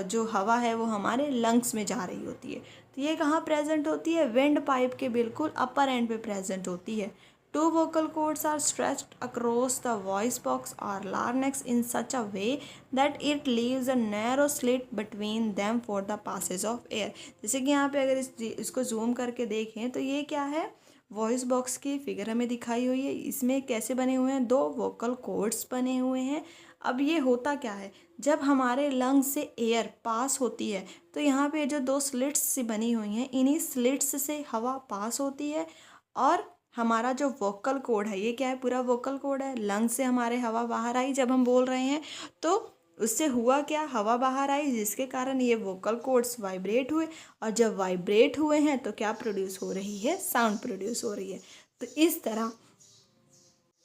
[SPEAKER 1] जो हवा है वो हमारे लंग्स में जा रही होती है। तो ये कहाँ प्रेजेंट होती है, विंड पाइप के बिल्कुल अपर एंड पे प्रेजेंट होती है। Two vocal cords are stretched across the voice box or larynx in such a way that it leaves a narrow slit between them for the passage of air. जैसे कि यहाँ पे अगर इसको जूम करके देखें तो ये क्या है, वॉइस बॉक्स की फिगर हमें दिखाई हुई है। इसमें कैसे बने हुए हैं, दो वोकल कॉर्ड्स बने हुए हैं। अब ये होता क्या है, जब हमारे लंग्स से एयर पास होती है तो यहाँ पे जो दो स्लिट्स सी बनी हुई हैं, इन्हीं स्लिट्स से हवा पास होती है। और हमारा जो वोकल कॉर्ड है, ये क्या है, पूरा वोकल कॉर्ड है। लंग्स से हमारे हवा बाहर आई जब हम बोल रहे हैं, तो उससे हुआ क्या, हवा बाहर आई, जिसके कारण ये वोकल कॉर्ड्स वाइब्रेट हुए। और जब वाइब्रेट हुए हैं तो क्या प्रोड्यूस हो रही है, साउंड प्रोड्यूस हो रही है। तो इस तरह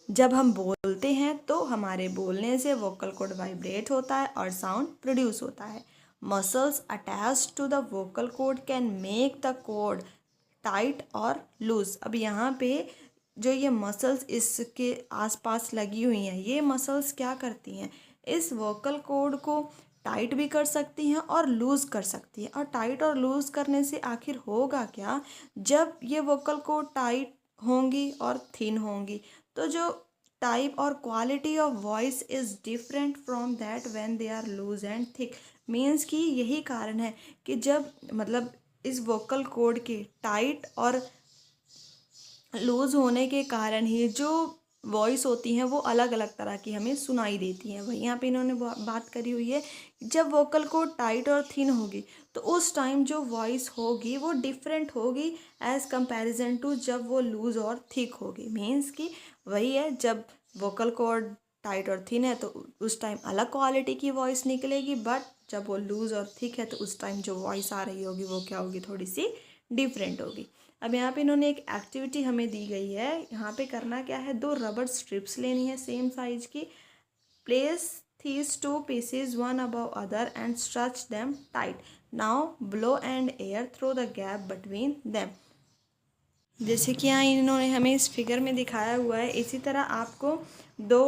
[SPEAKER 1] जब हम बोलते हैं तो हमारे बोलने से वोकल कॉर्ड वाइब्रेट होता है और साउंड प्रोड्यूस होता है। Muscles attached to the vocal cord can make the cord tight और लूज। अब यहाँ पे जो ये मसल्स इसके आसपास लगी हुई हैं, ये मसल्स क्या करती हैं, इस वोकल कॉर्ड को टाइट भी कर सकती हैं और लूज़ कर सकती हैं। और टाइट और लूज़ करने से आखिर होगा क्या, जब ये वोकल कॉर्ड टाइट होंगी और थिन होंगी, तो जो टाइप और quality of voice is different from that when they are loose and thick. Means कि यही कारण है कि जब मतलब इस वोकल कॉर्ड के टाइट और लूज़ होने के कारण ही जो वॉइस होती हैं वो अलग अलग तरह की हमें सुनाई देती हैं। वही यहाँ पे इन्होंने बात करी हुई है, जब वोकल कॉर्ड टाइट और थिन होगी तो उस टाइम जो वॉइस होगी वो डिफरेंट होगी एज़ कंपैरिजन टू जब वो लूज़ और थिक होगी। मीन्स कि वही है, जब वोकल कॉर्ड टाइट और थिन है तो उस टाइम अलग क्वालिटी की वॉइस निकलेगी, बट जब वो लूज़ और थिक है तो उस टाइम जो वॉइस आ रही होगी वो क्या होगी, थोड़ी सी डिफरेंट होगी। अब यहाँ पे इन्होंने एक एक्टिविटी हमें दी गई है। यहाँ पे करना क्या है, दो रबर स्ट्रिप्स लेनी है सेम साइज की। Place these two pieces one above other and stretch them tight. Now blow and air through the gap between them. जैसे कि यहाँ इन्होंने हमें इस फिगर में दिखाया हुआ है, इसी तरह आपको दो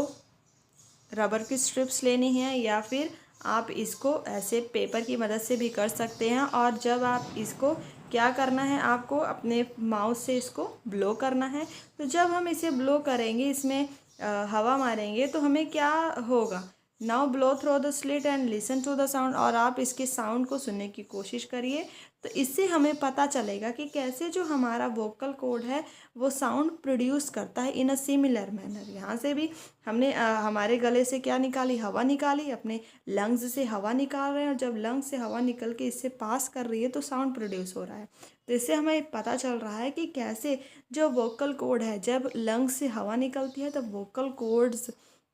[SPEAKER 1] रबर की स्ट्रिप्स लेनी है, या फिर आप इसको ऐसे पेपर की मदद से भी कर सकते हैं। और जब आप इसको क्या करना है, आपको अपने माउथ से इसको ब्लो करना है। तो जब हम इसे ब्लो करेंगे, इसमें हवा मारेंगे, तो हमें क्या होगा, now blow through the slit and listen to the sound. और आप इसके साउंड को सुनने की कोशिश करिए, तो इससे हमें पता चलेगा कि कैसे जो हमारा वोकल कॉर्ड है वो साउंड प्रोड्यूस करता है इन अ सिमिलर मैनर। यहाँ से भी हमने हमारे गले से क्या निकाली, हवा निकाली, अपने लंग्स से हवा निकाल रहे हैं, और जब लंग्स से हवा निकल के इससे पास कर रही है तो साउंड प्रोड्यूस हो रहा है। तो इससे हमें पता चल रहा है कि कैसे जो वोकल कॉर्ड है, जब लंग्स से हवा निकलती है तब वोकल कॉर्ड्स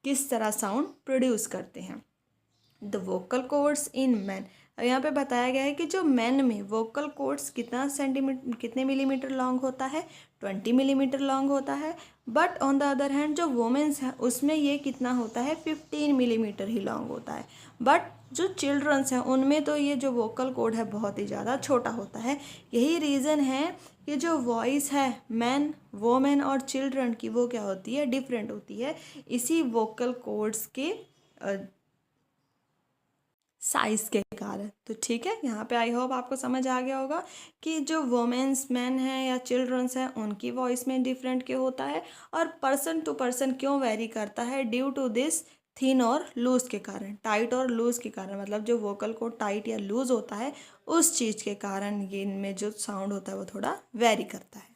[SPEAKER 1] किस तरह साउंड प्रोड्यूस करते हैं। The vocal cords in man, अब यहाँ पे बताया गया है कि जो मैन में वोकल कॉर्ड्स कितने मिलीमीटर लॉन्ग होता है, 20 मिलीमीटर लॉन्ग होता है। But on the other hand जो वोमेंस है उसमें ये कितना होता है, 15 मिलीमीटर ही लॉन्ग होता है। बट जो चिल्ड्रंस हैं उनमें तो ये जो वोकल कॉर्ड है बहुत ही ज़्यादा छोटा होता है। यही रीज़न है कि जो वॉइस है मैन, वोमेन और चिल्ड्रन की वो क्या होती है, डिफरेंट होती है, इसी वोकल कॉर्ड्स के साइज़ के कारण। तो ठीक है, यहाँ पे आई होप आपको समझ आ गया होगा कि जो वोमेंस, मैन हैं या चिल्ड्रंस हैं, उनकी वॉइस में डिफरेंट क्यों होता है और पर्सन टू पर्सन क्यों वेरी करता है, ड्यू टू दिस थिन और लूज़ के कारण, टाइट और लूज़ के कारण, मतलब जो वोकल को टाइट या लूज़ होता है उस चीज़ के कारण ये इनमें जो साउंड होता है वो थोड़ा वेरी करता है।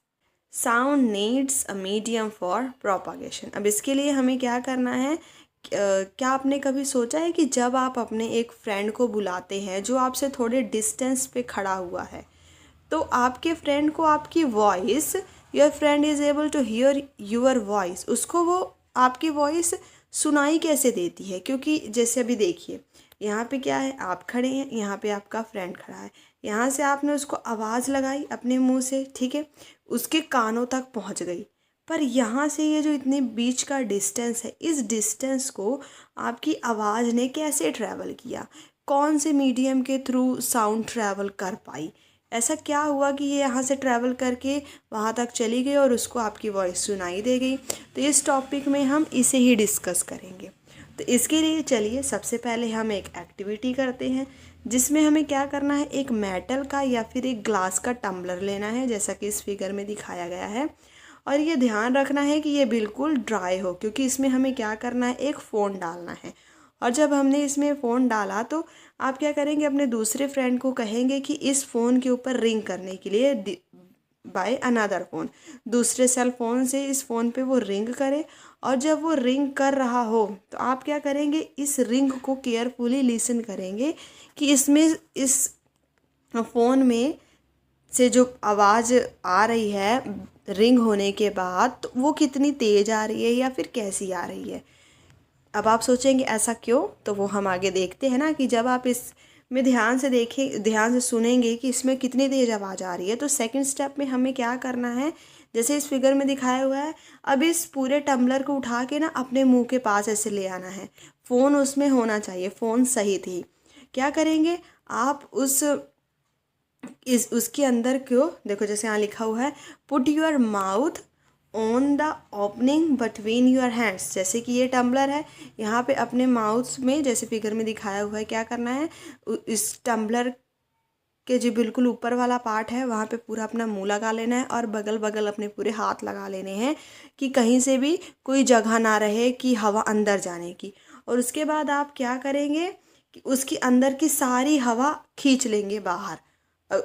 [SPEAKER 1] Sound needs a medium for propagation. अब इसके लिए हमें क्या करना है, क्या आपने कभी सोचा है कि जब आप अपने एक फ्रेंड को बुलाते हैं जो आपसे थोड़े डिस्टेंस पे खड़ा हुआ है, तो आपके फ्रेंड को आपकी voice, your friend is able to hear your voice, उसको वो आपकी वॉइस सुनाई कैसे देती है? क्योंकि जैसे अभी देखिए, यहाँ पे क्या है, आप खड़े हैं, यहाँ पे आपका फ्रेंड खड़ा है, यहाँ से आपने उसको आवाज़ लगाई अपने मुंह से, ठीक है, उसके कानों तक पहुँच गई, पर यहाँ से ये जो इतने बीच का डिस्टेंस है, इस डिस्टेंस को आपकी आवाज़ ने कैसे ट्रैवल किया, कौन से मीडियम के थ्रू साउंड ट्रैवल कर पाई? ऐसा क्या हुआ कि ये यहाँ से ट्रैवल करके वहाँ तक चली गई और उसको आपकी वॉइस सुनाई दे गई? तो इस टॉपिक में हम इसे ही डिस्कस करेंगे। तो इसके लिए चलिए सबसे पहले हम एक एक्टिविटी करते हैं, जिसमें हमें क्या करना है, एक मेटल का या फिर एक ग्लास का टम्बलर लेना है, जैसा कि इस फिगर में दिखाया गया है। और ये ध्यान रखना है कि ये बिल्कुल ड्राई हो, क्योंकि इसमें हमें क्या करना है, एक फ़ोन डालना है। और जब हमने इसमें फ़ोन डाला तो आप क्या करेंगे, अपने दूसरे फ्रेंड को कहेंगे कि इस फ़ोन के ऊपर रिंग करने के लिए बाय अनदर फ़ोन, दूसरे सेल फ़ोन से इस फ़ोन पे वो रिंग करे। और जब वो रिंग कर रहा हो तो आप क्या करेंगे, इस रिंग को केयरफुली लिसन करेंगे कि इसमें इस फ़ोन में से जो आवाज़ आ रही है रिंग होने के बाद, तो वो कितनी तेज़ आ रही है या फिर कैसी आ रही है। अब आप सोचेंगे ऐसा क्यों, तो वो हम आगे देखते हैं ना, कि जब आप इसमें ध्यान से देखें, ध्यान से सुनेंगे कि इसमें कितनी तेज़ आवाज़ आ रही है, तो सेकंड स्टेप में हमें क्या करना है, जैसे इस फिगर में दिखाया हुआ है, अब इस पूरे टम्बलर को उठा के ना अपने मुंह के पास ऐसे ले आना है। फ़ोन उसमें होना चाहिए, फ़ोन सही थी। क्या करेंगे आप, उसके अंदर क्यों, देखो जैसे यहाँ लिखा हुआ है, put your mouth on the opening between your hands. जैसे कि ये टम्बलर है, यहाँ पे अपने माउथ में, जैसे फिगर में दिखाया हुआ है, क्या करना है, इस टम्बलर के जो बिल्कुल ऊपर वाला पार्ट है वहाँ पे पूरा अपना मुंह लगा लेना है, और बगल बगल अपने पूरे हाथ लगा लेने हैं कि कहीं से भी कोई जगह ना रहे कि हवा अंदर जाने की। और उसके बाद आप क्या करेंगे कि उसकी अंदर की सारी हवा खींच लेंगे बाहर,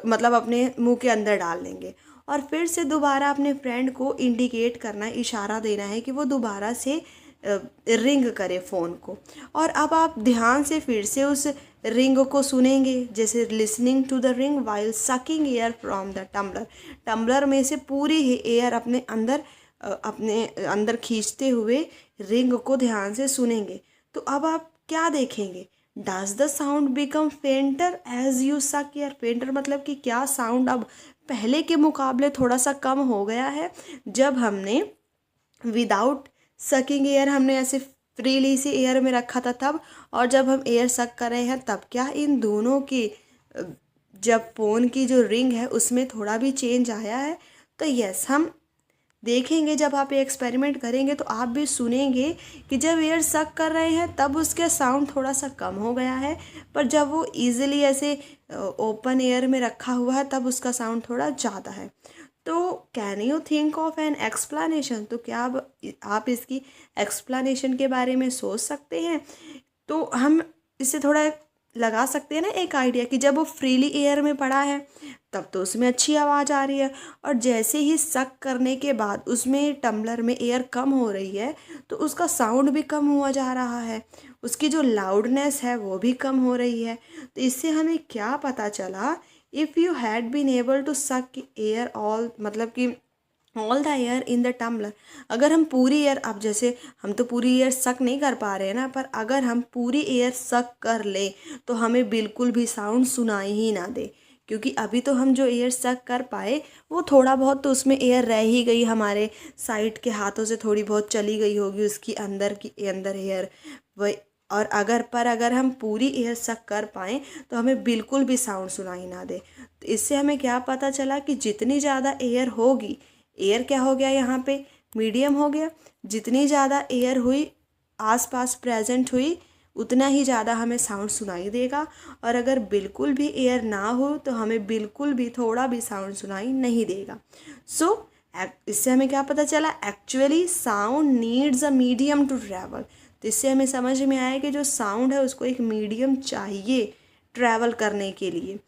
[SPEAKER 1] मतलब अपने मुंह के अंदर डाल लेंगे। और फिर से दोबारा अपने फ्रेंड को इंडिकेट करना है, इशारा देना है कि वो दोबारा से रिंग करे फ़ोन को। और अब आप ध्यान से फिर से उस रिंग को सुनेंगे, जैसे listening to the ring while sucking air from the tumbler. Tumbler में से पूरी ही एयर अपने अंदर खींचते हुए रिंग को ध्यान से सुनेंगे। तो अब आप क्या देखेंगे, does the sound become fainter as you suck air. Fainter मतलब कि क्या साउंड अब पहले के मुकाबले थोड़ा सा कम हो गया है, जब हमने विदाउट सकिंग एयर, हमने ऐसे फ्रीली से एयर में रखा था तब, और जब हम एयर सक कर रहे हैं तब, क्या इन दोनों की जब फ़ोन की जो रिंग है उसमें थोड़ा भी चेंज आया है? तो यस, हम देखेंगे, जब आप ये एक्सपेरिमेंट करेंगे तो आप भी सुनेंगे कि जब एयर सक कर रहे हैं तब उसका साउंड थोड़ा सा कम हो गया है, पर जब वो इजीली ऐसे ओपन एयर में रखा हुआ है तब उसका साउंड थोड़ा ज़्यादा है। तो can you think of an explanation? तो क्या आप इसकी एक्सप्लेनेशन के बारे में सोच सकते हैं? तो हम इससे थोड़ा लगा सकते हैं ना एक आइडिया, कि जब वो फ्रीली एयर में पड़ा है तब तो उसमें अच्छी आवाज़ आ रही है, और जैसे ही सक करने के बाद उसमें टम्बलर में एयर कम हो रही है तो उसका साउंड भी कम हुआ जा रहा है, उसकी जो लाउडनेस है वो भी कम हो रही है। तो इससे हमें क्या पता चला, if you had been able to suck air all, मतलब कि all the air in the tumbler, अगर हम पूरी एयर, अब जैसे हम तो पूरी एयर सक नहीं कर पा रहे हैं ना, पर अगर हम पूरी एयर सक कर लें तो हमें बिल्कुल भी साउंड सुनाई ही ना दे, क्योंकि अभी तो हम जो एयर सक कर पाए वो थोड़ा बहुत तो उसमें एयर रह ही गई, हमारे साइड के हाथों से थोड़ी बहुत चली गई होगी उसकी अंदर एयर वही। और अगर हम पूरी एयर सक कर पाएँ तो हमें बिल्कुल भी साउंड सुनाई ना दे। तो इससे हमें क्या पता चला कि जितनी ज़्यादा एयर होगी, एयर क्या हो गया यहाँ पे, मीडियम हो गया, जितनी ज़्यादा एयर हुई आसपास प्रेजेंट हुई उतना ही ज़्यादा हमें साउंड सुनाई देगा। और अगर बिल्कुल भी एयर ना हो तो हमें बिल्कुल भी थोड़ा भी साउंड सुनाई नहीं देगा। सो इससे हमें क्या पता चला, actually sound needs a medium to travel. तो इससे हमें समझ में आया कि जो साउंड है उसको एक मीडियम चाहिए ट्रैवल करने के लिए,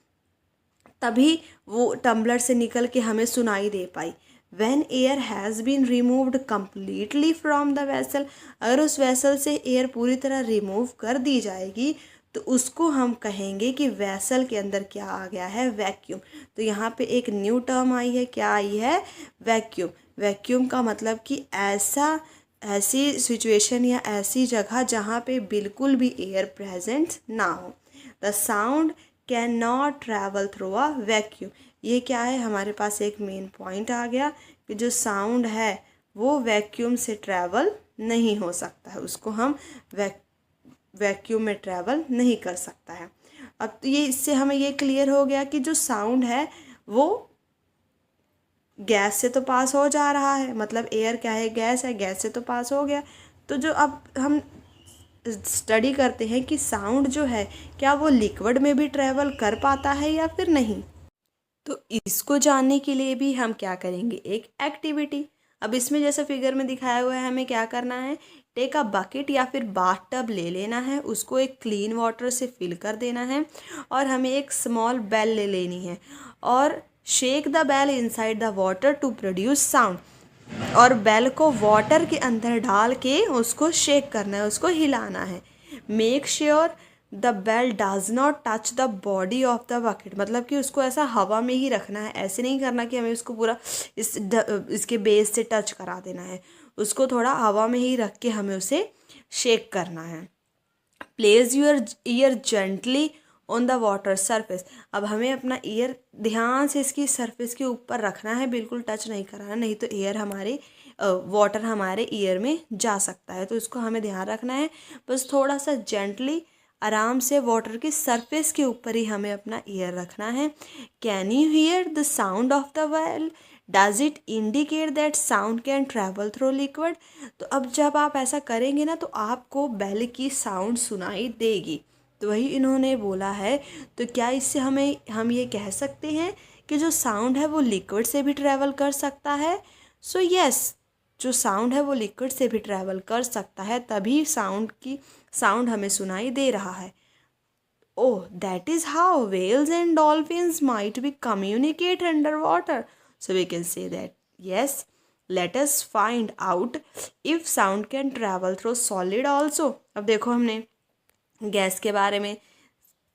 [SPEAKER 1] तभी वो टम्बलर से निकल के हमें सुनाई दे पाई। When air has been removed completely from the vessel, अगर उस वेसल से एयर पूरी तरह रिमूव कर दी जाएगी तो उसको हम कहेंगे कि वेसल के अंदर क्या आ गया है, वैक्यूम। तो यहाँ पे एक न्यू टर्म आई है, क्या आई है, वैक्यूम। वैक्यूम का मतलब कि ऐसी सिचुएशन या ऐसी जगह जहाँ पे बिल्कुल भी एयर प्रेजेंट ना हो। The sound can not travel through a vacuum. ये क्या है, हमारे पास एक मेन पॉइंट आ गया कि जो साउंड है वो वैक्यूम से ट्रैवल नहीं हो सकता है, उसको हम वैक्यूम में ट्रैवल नहीं कर सकता है। अब तो ये इससे हमें ये क्लियर हो गया कि जो साउंड है वो गैस से तो पास हो जा रहा है, मतलब एयर क्या है, गैस है, गैस से तो पास हो गया। तो जो अब हम स्टडी करते हैं कि साउंड जो है क्या वो लिक्विड में भी ट्रैवल कर पाता है या फिर नहीं। तो इसको जानने के लिए भी हम क्या करेंगे, एक एक्टिविटी। अब इसमें जैसे फिगर में दिखाया हुआ है, हमें क्या करना है, टेक अ बकेट या फिर बाथ टब ले लेना है, उसको एक क्लीन वाटर से फिल कर देना है और हमें एक स्मॉल बेल ले लेनी है और shake the bell inside the water to produce sound. और बेल को वाटर के अंदर डाल के उसको शेक करना है, उसको हिलाना है। Make sure the bell does not touch the body of the bucket, मतलब कि उसको ऐसा हवा में ही रखना है, ऐसे नहीं करना कि हमें उसको पूरा इसके बेस से टच करा देना है, उसको थोड़ा हवा में ही रख के हमें उसे शेक करना है। Place your year gently on the water surface. अब हमें अपना ईयर ध्यान से इसकी सरफेस के ऊपर रखना है, बिल्कुल टच नहीं कराना, नहीं तो एयर हमारे वाटर हमारे ईयर में जा सकता है। तो इसको हमें ध्यान रखना है, बस थोड़ा सा जेंटली आराम से वाटर की सरफेस के ऊपर ही हमें अपना ईयर रखना है। Can you here the sound of the well, does it indicate that sound can travel through liquid. तो अब जब आप ऐसा करेंगे ना तो आपको बेल की साउंड सुनाई देगी, तो वही इन्होंने बोला है। तो क्या इससे हम ये कह सकते हैं कि जो साउंड है वो लिक्विड से भी ट्रैवल कर सकता है। सो यस, जो साउंड है वो लिक्विड से भी ट्रैवल कर सकता है, तभी साउंड हमें सुनाई दे रहा है। Oh, that is how whales and dolphins might be communicate underwater. So we can say that yes, let us find out if sound can travel through solid also. अब देखो हमने गैस के बारे में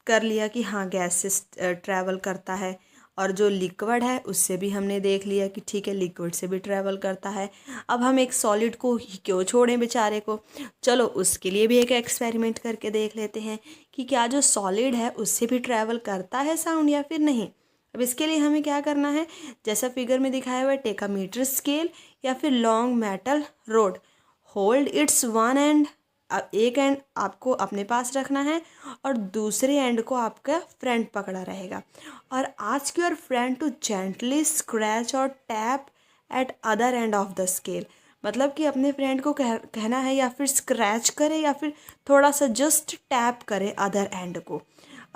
[SPEAKER 1] कर लिया कि हाँ गैस से ट्रैवल करता है, और जो लिक्विड है उससे भी हमने देख लिया कि ठीक है लिक्विड से भी ट्रैवल करता है। अब हम एक सॉलिड को ही क्यों छोड़ें बेचारे को, चलो उसके लिए भी एक एक्सपेरिमेंट करके देख लेते हैं कि क्या जो सॉलिड है उससे भी ट्रैवल करता है साउंड या फिर नहीं। अब इसके लिए हमें क्या करना है, जैसा फिगर में दिखाया हुआ है, टेक अ मीटर स्केल या फिर long metal road, hold it's one and, एक एंड आपको अपने पास रखना है और दूसरे एंड को आपका फ्रेंड पकड़ा रहेगा, और ask your friend to gently scratch or tap at other end of the scale. मतलब कि अपने फ्रेंड को कहना है या फिर स्क्रैच करे या फिर थोड़ा सा जस्ट टैप करे अदर एंड को।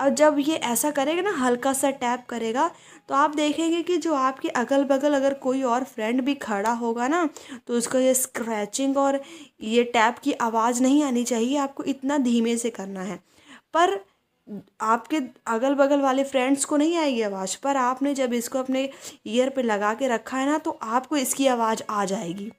[SPEAKER 1] और जब ये ऐसा करेगा ना, हल्का सा टैप करेगा, तो आप देखेंगे कि जो आपके अगल बगल अगर कोई और फ्रेंड भी खड़ा होगा ना, तो उसका ये स्क्रैचिंग और ये टैप की आवाज़ नहीं आनी चाहिए, आपको इतना धीमे से करना है। पर आपके अगल बगल वाले फ्रेंड्स को नहीं आएगी आवाज़, पर आपने जब इसको अपने ईयर पे लगा के रखा है ना, तो आपको इसकी आवाज़ आ जाएगी।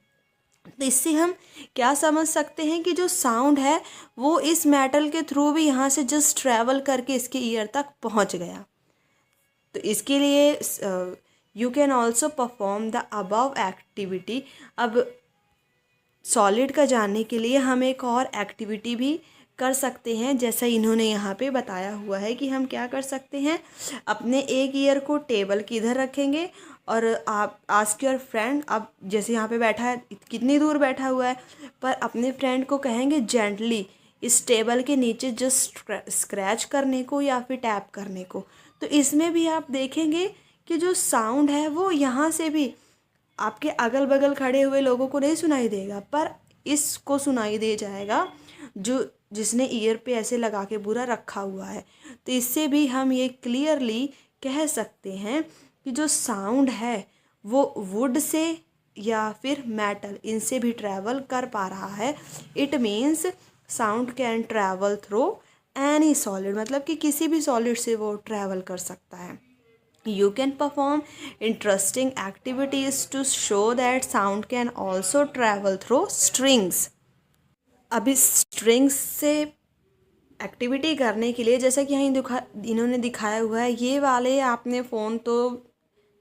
[SPEAKER 1] तो इससे हम क्या समझ सकते हैं कि जो साउंड है वो इस मेटल के थ्रू भी यहाँ से जस्ट ट्रैवल करके इसके ईयर तक पहुँच गया। तो इसके लिए you can also perform the above activity. अब सॉलिड का जानने के लिए हम एक और एक्टिविटी भी कर सकते हैं, जैसा इन्होंने यहाँ पे बताया हुआ है कि हम क्या कर सकते हैं। अपने एक ईयर को टेबल की इधर रखेंगे और आप आस्क योर फ्रेंड, अब जैसे यहाँ पे बैठा है, कितनी दूर बैठा हुआ है, पर अपने फ्रेंड को कहेंगे जेंटली इस टेबल के नीचे जस्ट स्क्रैच करने को या फिर टैप करने को। तो इसमें भी आप देखेंगे कि जो साउंड है वो यहाँ से भी आपके अगल बगल खड़े हुए लोगों को नहीं सुनाई देगा, पर इसको सुनाई दे जाएगा जिसने ईयर पे ऐसे लगा के पूरा रखा हुआ है। तो इससे भी हम ये क्लियरली कह सकते हैं कि जो साउंड है वो वुड से या फिर मेटल, इनसे भी ट्रैवल कर पा रहा है। It means sound can travel through any solid, मतलब कि किसी भी सॉलिड से वो ट्रैवल कर सकता है। You can perform interesting activities to show that sound can also travel through strings. अब इस स्ट्रिंग्स से एक्टिविटी करने के लिए, जैसा कि यहाँ इन्होंने दिखाया हुआ है, ये वाले आपने फ़ोन तो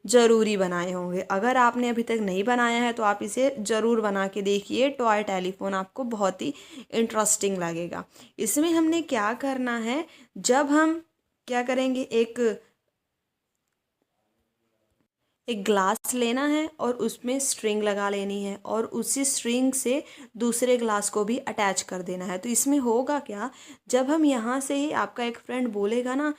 [SPEAKER 1] ज़रूरी बनाए होंगे। अगर आपने अभी तक नहीं बनाया है तो आप इसे ज़रूर बना के देखिए। टॉय टेलीफोन आपको बहुत ही इंटरेस्टिंग लगेगा। इसमें हमने क्या करना है, जब हम क्या करेंगे, एक ग्लास लेना है और उसमें स्ट्रिंग लगा लेनी है और उसी स्ट्रिंग से दूसरे ग्लास को भी अटैच कर देना है। तो इसमें होगा क्या, जब हम यहाँ से ही, आपका एक फ्रेंड बोलेगा ना,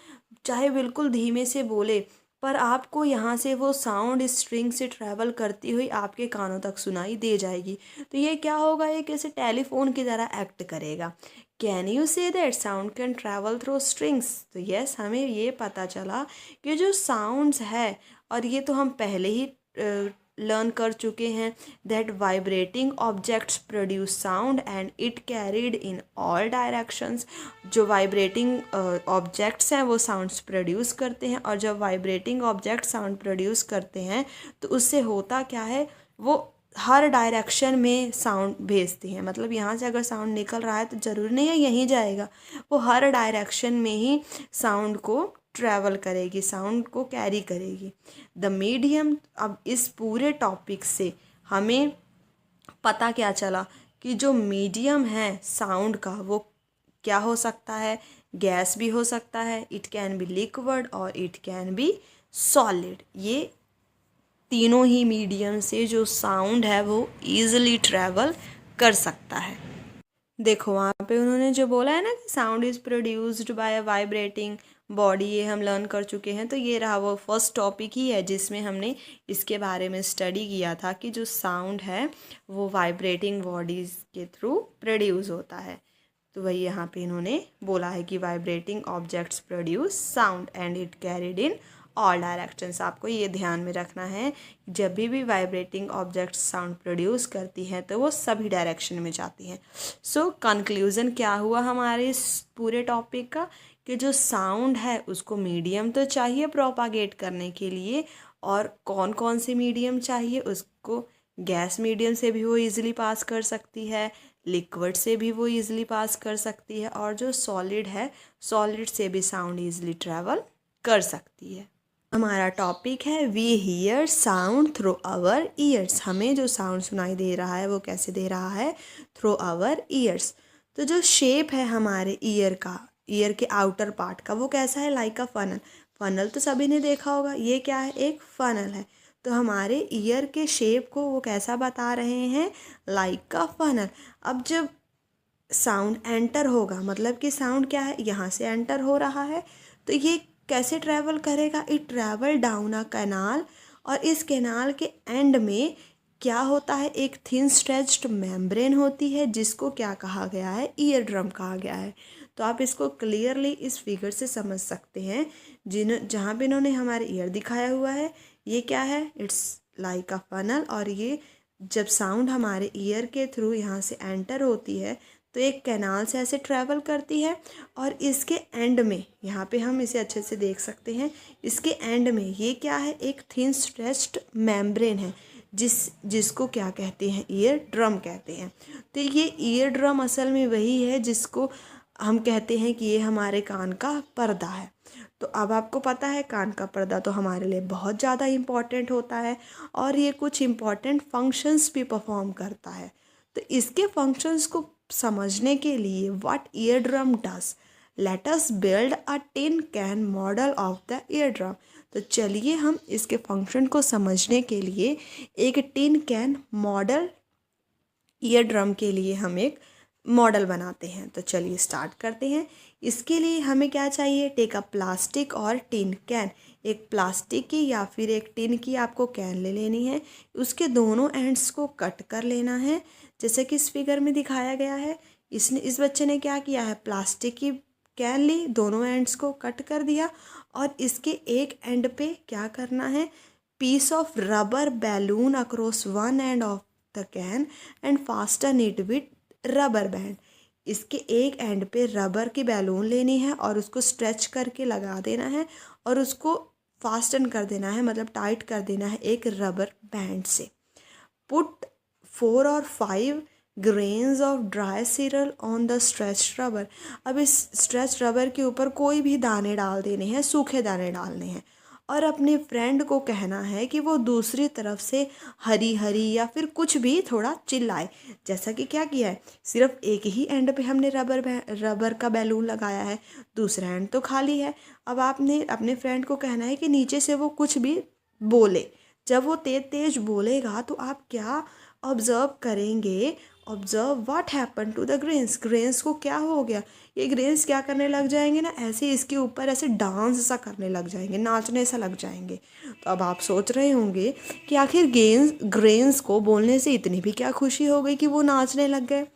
[SPEAKER 1] चाहे बिल्कुल धीमे से बोले, पर आपको यहाँ से वो साउंड इस स्ट्रिंग से ट्रैवल करती हुई आपके कानों तक सुनाई दे जाएगी। तो ये क्या होगा, ये कैसे टेलीफोन की तरह एक्ट करेगा। Can you say that sound can travel through strings. तो यस, हमें ये पता चला कि जो साउंड्स है, और ये तो हम पहले ही लर्न कर चुके हैं, that vibrating objects produce sound and it carried in all directions. जो वाइब्रेटिंग ऑब्जेक्ट्स हैं वो साउंड्स प्रोड्यूस करते हैं, और जब वाइब्रेटिंग ऑब्जेक्ट साउंड प्रोड्यूस करते हैं तो उससे होता क्या है, वो हर डायरेक्शन में साउंड भेजते हैं। मतलब यहाँ से अगर साउंड निकल रहा है तो ज़रूरी नहीं है यहीं जाएगा, वो हर डायरेक्शन में ही साउंड को ट्रैवल करेगी, साउंड को कैरी करेगी। द मीडियम, अब इस पूरे टॉपिक से हमें पता क्या चला कि जो मीडियम है साउंड का वो क्या हो सकता है, गैस भी हो सकता है, इट कैन बी लिक्विड और इट कैन बी सॉलिड। ये तीनों ही मीडियम से जो साउंड है वो ईज़िली ट्रैवल कर सकता है। देखो वहाँ पे उन्होंने जो बोला है ना कि sound is produced by a vibrating body, ये हम लर्न कर चुके हैं। तो ये रहा वो फर्स्ट टॉपिक ही है जिसमें हमने इसके बारे में स्टडी किया था कि जो साउंड है वो वाइब्रेटिंग बॉडीज़ के थ्रू प्रोड्यूस होता है। तो वही यहाँ पे इन्होंने बोला है कि vibrating objects produce sound and it carried in all directions. आपको ये ध्यान में रखना है, जब भी वाइब्रेटिंग ऑब्जेक्ट्स साउंड प्रोड्यूस करती हैं तो वो सभी डायरेक्शन में जाती हैं। सो कंक्लूज़न क्या हुआ हमारे इस पूरे टॉपिक का, कि जो साउंड है उसको मीडियम तो चाहिए प्रोपागेट करने के लिए, और कौन कौन से मीडियम चाहिए, उसको गैस मीडियम से भी वो ईज़िली पास कर सकती है, लिक्विड से भी वो ईज़िली पास कर सकती है, और जो सॉलिड है सॉलिड से भी साउंड ईज़िली ट्रैवल कर सकती है। हमारा टॉपिक है we hear sound through our ears. हमें जो साउंड सुनाई दे रहा है वो कैसे दे रहा है, थ्रू आवर ईयर्स। तो जो शेप है हमारे ईयर का, ईयर के आउटर पार्ट का, वो कैसा है, लाइक अ फनल। फनल तो सभी ने देखा होगा, ये क्या है, एक फनल है। तो हमारे ईयर के शेप को वो कैसा बता रहे हैं, लाइक अ फनल। अब जब साउंड एंटर होगा, मतलब कि साउंड क्या है, यहाँ से एंटर हो रहा है, तो ये कैसे ट्रैवल करेगा, it travel down a canal, और इस कैनाल के एंड में क्या होता है, एक थिन स्ट्रेच्ड मेम्ब्रेन होती है जिसको क्या कहा गया है, ईयर ड्रम कहा गया है। तो आप इसको क्लियरली इस फिगर से समझ सकते हैं, जहाँ पे इन्होंने हमारे ईयर दिखाया हुआ है, ये क्या है, इट्स लाइक अ फनल। और ये जब साउंड हमारे ईयर के थ्रू यहाँ से एंटर होती है तो एक कैनाल से ऐसे ट्रैवल करती है, और इसके एंड में, यहाँ पे हम इसे अच्छे से देख सकते हैं, इसके एंड में ये क्या है, एक थिन स्ट्रेच्ड मेम्ब्रेन है जिसको क्या कहते हैं, ईयर ड्रम कहते हैं। तो ये ईयर ड्रम असल में वही है जिसको हम कहते हैं कि ये हमारे कान का पर्दा है। तो अब आपको पता है कान का पर्दा तो हमारे लिए बहुत ज़्यादा इम्पॉर्टेंट होता है, और ये कुछ इम्पॉर्टेंट फंक्शंस भी परफॉर्म करता है। तो इसके फंक्शंस को समझने के लिए what ear drum does, let us build a tin can model of the ear drum. तो चलिए हम इसके फंक्शन को समझने के लिए एक tin can model ear drum के लिए हम एक मॉडल बनाते हैं। तो चलिए स्टार्ट करते हैं। इसके लिए हमें क्या चाहिए, टेक अ प्लास्टिक और टिन कैन। एक प्लास्टिक की या फिर एक टिन की आपको कैन ले लेनी है, उसके दोनों एंड्स को कट कर लेना है जैसे कि इस फिगर में दिखाया गया है। इस बच्चे ने क्या किया है, प्लास्टिक की कैन ली, दोनों एंड्स को कट कर दिया, और इसके एक एंड पे क्या करना है, piece of rubber balloon across one end of the can and fasten it with rubber band. इसके एक एंड पे रबर की बैलून लेनी है और उसको स्ट्रेच करके लगा देना है और उसको फास्टन कर देना है, मतलब टाइट कर देना है एक रबर बैंड से। Put 4 or 5 grains of dry sural on the stretch rubber. अब इस स्ट्रेच रबर के ऊपर कोई भी दाने डाल देने हैं, सूखे दाने डालने हैं, और अपने फ्रेंड को कहना है कि वो दूसरी तरफ से हरी हरी या फिर कुछ भी थोड़ा चिल्लाए। जैसा कि क्या किया है, सिर्फ एक ही एंड पे हमने रबर का बैलून लगाया है, दूसरा एंड तो खाली है। अब आपने अपने फ्रेंड को कहना है कि नीचे से वो कुछ भी बोले। जब वो तेज तेज बोलेगा तो आप क्या ऑब्जर्व करेंगे, observe what happen to the grains. Grains को क्या हो गया, ये ग्रेन्स क्या करने लग जाएंगे ना, ऐसे इसके ऊपर ऐसे डांस सा करने लग जाएंगे, नाचने सा लग जाएंगे। तो अब आप सोच रहे होंगे कि आखिर ग्रेन्स को बोलने से इतनी भी क्या खुशी हो गई कि वो नाचने लग गए।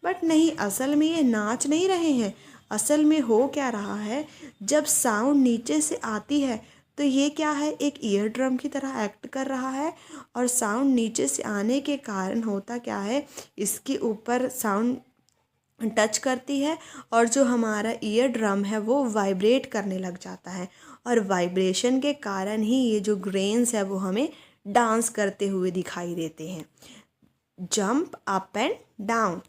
[SPEAKER 1] बट नहीं, असल में ये नाच नहीं रहे हैं। असल में हो क्या रहा है, जब साउंड नीचे से आती है तो ये क्या है, एक ईयर ड्रम की तरह एक्ट कर रहा है, और साउंड नीचे से आने के कारण होता क्या है, इसके ऊपर साउंड टच करती है और जो हमारा ईयर ड्रम है वो वाइब्रेट करने लग जाता है, और वाइब्रेशन के कारण ही ये जो ग्रेन्स है वो हमें डांस करते हुए दिखाई देते हैं। Jump up and down.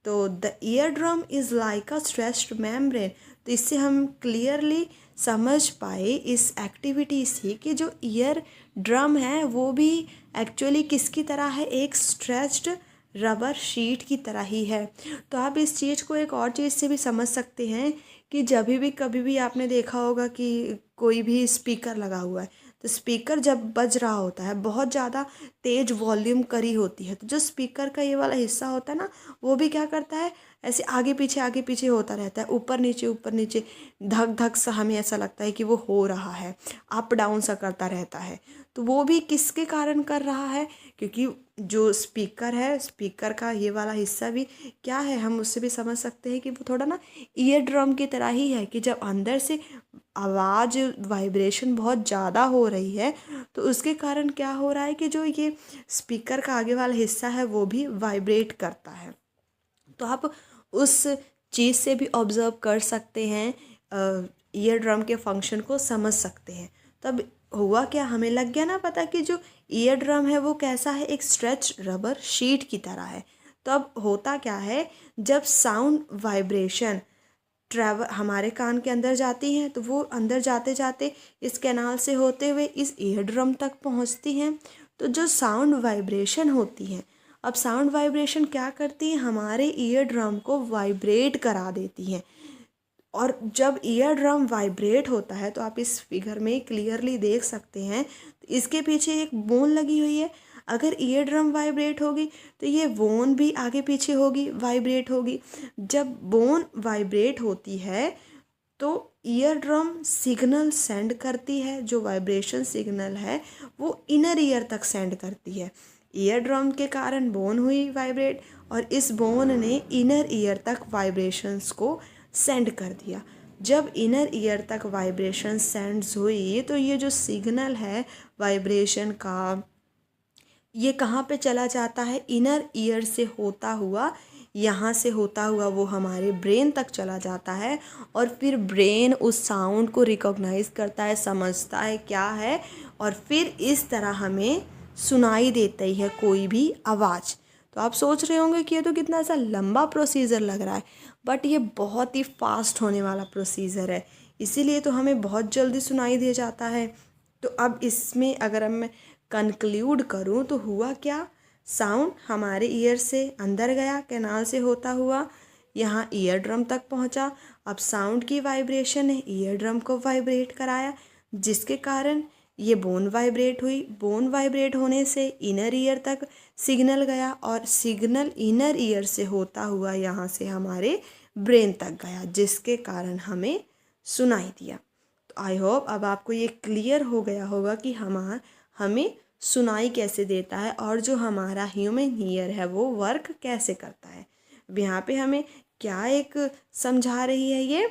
[SPEAKER 1] तो the ear drum is like a stretched membrane. तो इससे हम क्लियरली समझ पाए इस एक्टिविटी से कि जो ईयर ड्रम है वो भी एक्चुअली किसकी तरह है, एक स्ट्रेच्ड रबर शीट की तरह ही है। तो आप इस चीज़ को एक और चीज़ से भी समझ सकते हैं कि जब भी कभी भी आपने देखा होगा कि कोई भी स्पीकर लगा हुआ है, तो स्पीकर जब बज रहा होता है, बहुत ज़्यादा तेज़ वॉल्यूम करी होती है, तो जो स्पीकर का ये वाला हिस्सा होता है ना, वो भी क्या करता है, ऐसे आगे पीछे होता रहता है, ऊपर नीचे धक धक सा, हमें ऐसा लगता है कि वो हो रहा है, अप डाउन सा करता रहता है। तो वो भी किसके कारण कर रहा है, क्योंकि जो स्पीकर है, स्पीकर का ये वाला हिस्सा भी क्या है, हम उससे भी समझ सकते हैं कि वो थोड़ा ना ईयर ड्रम की तरह ही है, कि जब अंदर से आवाज़ वाइब्रेशन बहुत ज़्यादा हो रही है तो उसके कारण क्या हो रहा है कि जो ये स्पीकर का आगे वाला हिस्सा है वो भी वाइब्रेट करता है। तो आप उस चीज़ से भी ऑब्ज़र्व कर सकते हैं, ईयर ड्रम के फंक्शन को समझ सकते हैं। तब हुआ क्या, हमें लग गया ना पता कि जो ईयर ड्रम है वो कैसा है, एक स्ट्रेच रबर शीट की तरह है। तब होता क्या है, जब साउंड वाइब्रेशन ट्रैवल हमारे कान के अंदर जाती हैं तो वो अंदर जाते जाते इस कैनाल से होते हुए इस ईयर ड्रम तक पहुंचती हैं। तो जो साउंड वाइब्रेशन होती है, अब साउंड वाइब्रेशन क्या करती है, हमारे ईयर ड्रम को वाइब्रेट करा देती हैं। और जब ईयर ड्रम वाइब्रेट होता है तो आप इस फिगर में क्लियरली देख सकते हैं, तो इसके पीछे एक बोन लगी हुई है। अगर ईयर ड्रम वाइब्रेट होगी तो ये बोन भी आगे पीछे होगी, वाइब्रेट होगी। जब बोन वाइब्रेट होती है तो ईयर ड्रम सिग्नल सेंड करती है, जो वाइब्रेशन सिग्नल है वो इनर ईयर तक सेंड करती है। ईयर ड्रम के कारण बोन हुई वाइब्रेट, और इस बोन ने इनर ईयर तक वाइब्रेशंस को सेंड कर दिया। जब इनर ईयर तक वाइब्रेशन सेंड्स हुई तो ये जो सिग्नल है वाइब्रेशन का, ये कहाँ पे चला जाता है, इनर ईयर से होता हुआ, यहाँ से होता हुआ वो हमारे ब्रेन तक चला जाता है, और फिर ब्रेन उस साउंड को रिकॉग्नाइज करता है, समझता है क्या है, और फिर इस तरह हमें सुनाई देती है कोई भी आवाज़। तो आप सोच रहे होंगे कि ये तो कितना ऐसा लंबा प्रोसीजर लग रहा है, बट ये बहुत ही फास्ट होने वाला प्रोसीजर है, इसीलिए तो हमें बहुत जल्दी सुनाई दे जाता है। तो अब इसमें अगर मैं कंक्लूड करूँ तो हुआ क्या, साउंड हमारे ईयर से अंदर गया, कैनाल से होता हुआ यहाँ ईयर ड्रम तक पहुँचा। अब साउंड की वाइब्रेशन ने ईयर ड्रम को वाइब्रेट कराया, जिसके कारण ये बोन वाइब्रेट हुई। बोन वाइब्रेट होने से इनर ईयर तक सिग्नल गया, और सिग्नल इनर ईयर से होता हुआ यहाँ से हमारे ब्रेन तक गया, जिसके कारण हमें सुनाई दिया। तो आई होप अब आपको ये क्लियर हो गया होगा कि हमें सुनाई कैसे देता है, और जो हमारा ह्यूमन ईयर है वो वर्क कैसे करता है। अब यहाँ पे हमें क्या एक समझा रही है ये,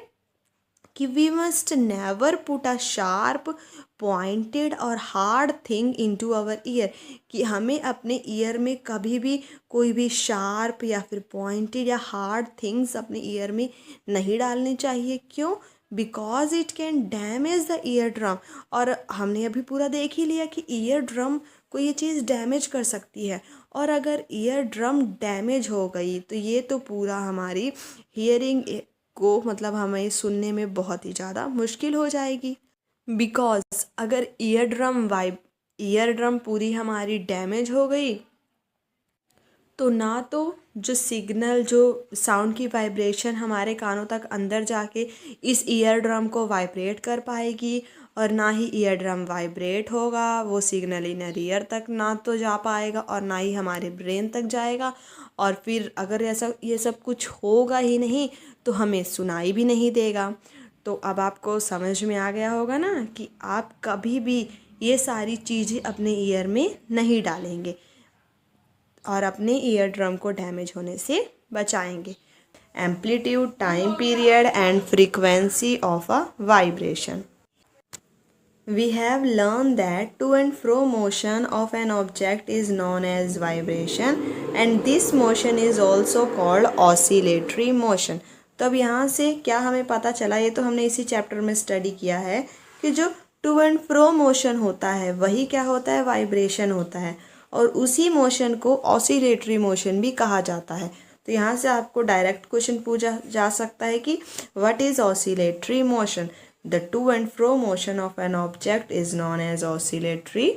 [SPEAKER 1] कि we must never put a sharp pointed or hard thing into our ear, कि हमें अपने ईयर में कभी भी कोई भी शार्प या फिर पॉइंटेड या हार्ड थिंग्स अपने ईयर में नहीं डालनी चाहिए। क्यों? Because it can damage the ear drum. और हमने अभी पूरा देख ही लिया कि ईयर ड्रम को ये चीज़ डैमेज कर सकती है, और अगर ईयर ड्रम डैमेज हो गई तो ये तो पूरा हमारी हियरिंग को मतलब हमें सुनने में बहुत ही ज़्यादा मुश्किल हो जाएगी। बिकॉज अगर ईयर ड्रम पूरी हमारी डैमेज हो गई तो ना तो जो सिग्नल, जो साउंड की वाइब्रेशन हमारे कानों तक अंदर जाके इस ईयर ड्रम को वाइब्रेट कर पाएगी, और ना ही ईयर ड्रम वाइब्रेट होगा, वो सिग्नल इनर ईयर तक ना तो जा पाएगा और ना ही हमारे ब्रेन तक जाएगा। और फिर अगर ऐसा ये सब कुछ होगा ही नहीं तो हमें सुनाई भी नहीं देगा। तो अब आपको समझ में आ गया होगा ना कि आप कभी भी ये सारी चीज़ें अपने ईयर में नहीं डालेंगे और अपने ईयर ड्रम को डैमेज होने से बचाएंगे। Amplitude, time period and frequency of a vibration. We have learned that to and fro motion of an object is known as vibration and this motion is also called oscillatory motion। तो अब यहाँ से क्या हमें पता चला, ये तो हमने इसी चैप्टर में स्टडी किया है कि जो टू एंड फ्रो मोशन होता है वही क्या होता है, वाइब्रेशन होता है, और उसी मोशन को ऑसिलेटरी मोशन भी कहा जाता है। तो यहाँ से आपको डायरेक्ट क्वेश्चन पूछा जा सकता है कि what is oscillatory motion. The to and fro motion of an object is known as oscillatory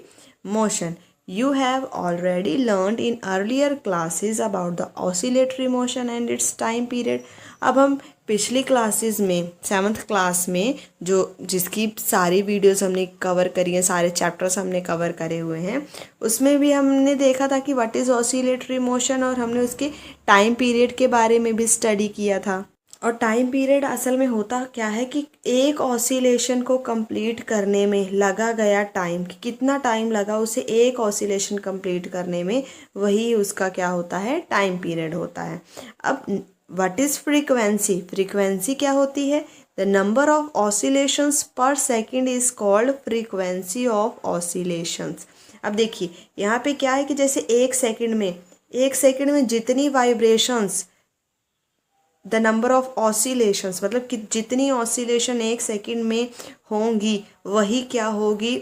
[SPEAKER 1] motion. You have already learned in earlier classes about the oscillatory motion and its time period. अब हम पिछली क्लासेस में 7th क्लास में जिसकी सारी वीडियोस हमने कवर करी हैं, सारे चैप्टर्स हमने कवर करे हुए हैं, उसमें भी हमने देखा था कि व्हाट इज़ ऑसिलेटरी मोशन, और हमने उसके टाइम पीरियड के बारे में भी स्टडी किया था। और टाइम पीरियड असल में होता क्या है कि एक ऑसिलेशन को कंप्लीट करने में लगा गया टाइम, कि कितना टाइम लगा उसे एक ऑसिलेशन कंप्लीट करने में, वही उसका क्या होता है, टाइम पीरियड होता है। अब व्हाट इज़ फ्रीक्वेंसी, फ्रीक्वेंसी क्या होती है, द नंबर ऑफ ऑसिलेशंस पर second is called frequency of oscillations. अब देखिए यहाँ पे क्या है कि जैसे एक सेकेंड में जितनी vibrations, the number of oscillations मतलब कि जितनी ऑसिलेशन एक सेकंड में होंगी वही क्या होगी,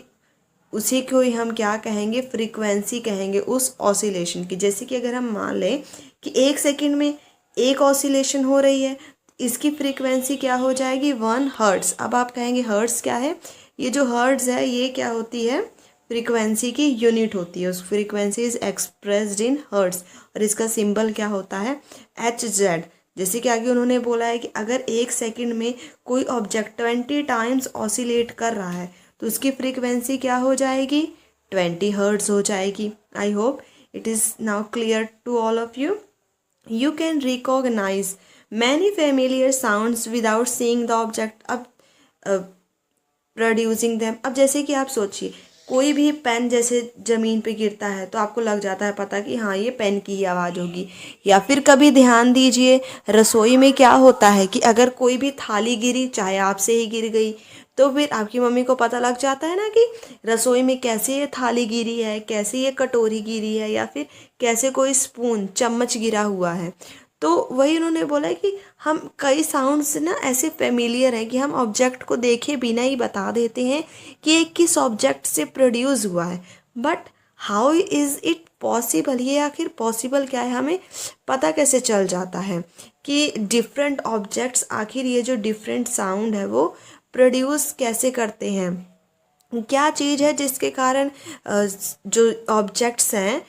[SPEAKER 1] उसी को ही हम क्या कहेंगे, फ्रीक्वेंसी कहेंगे उस ऑसिलेशन की। जैसे कि अगर हम मान लें कि एक सेकंड में एक ऑसिलेशन हो रही है, इसकी फ्रीक्वेंसी क्या हो जाएगी, 1 हर्ट्ज़। अब आप कहेंगे हर्ट्ज़ क्या है, ये जो हर्ट्ज़ है ये क्या होती है, फ्रीक्वेंसी की यूनिट होती है। उस frequency is expressed in hertz, और इसका सिंबल क्या होता है, HZ। जैसे कि आगे उन्होंने बोला है कि अगर एक सेकंड में कोई ऑब्जेक्ट 20 टाइम्स ऑसिलेट कर रहा है तो उसकी फ्रीक्वेंसी क्या हो जाएगी, 20 हर्ट्ज़ हो जाएगी। I hope it is now clear to all of you. You can recognise many familiar sounds without seeing the object अब प्रोड्यूसिंग दैम। अब जैसे कि आप सोचिए कोई भी पेन जैसे ज़मीन पे गिरता है तो आपको लग जाता है पता कि हाँ ये पेन की ही आवाज़ होगी। या फिर कभी ध्यान दीजिए रसोई में क्या होता है कि अगर कोई भी थाली गिरी, चाहे आपसे ही गिर गई, तो फिर आपकी मम्मी को पता लग जाता है ना कि रसोई में कैसे ये थाली गिरी है, कैसे ये कटोरी गिरी है, या फिर कैसे कोई स्पून, चम्मच गिरा हुआ है। तो वही उन्होंने बोला है कि हम कई साउंड्स ना ऐसे फेमिलियर हैं कि हम ऑब्जेक्ट को देखे बिना ही बता देते हैं कि ये किस ऑब्जेक्ट से प्रोड्यूस हुआ है। But how is it possible, ये आखिर पॉसिबल क्या है, हमें पता कैसे चल जाता है कि डिफरेंट ऑब्जेक्ट्स आखिर ये जो डिफरेंट साउंड है वो प्रोड्यूस कैसे करते हैं, क्या चीज़ है जिसके कारण जो ऑब्जेक्ट्स हैं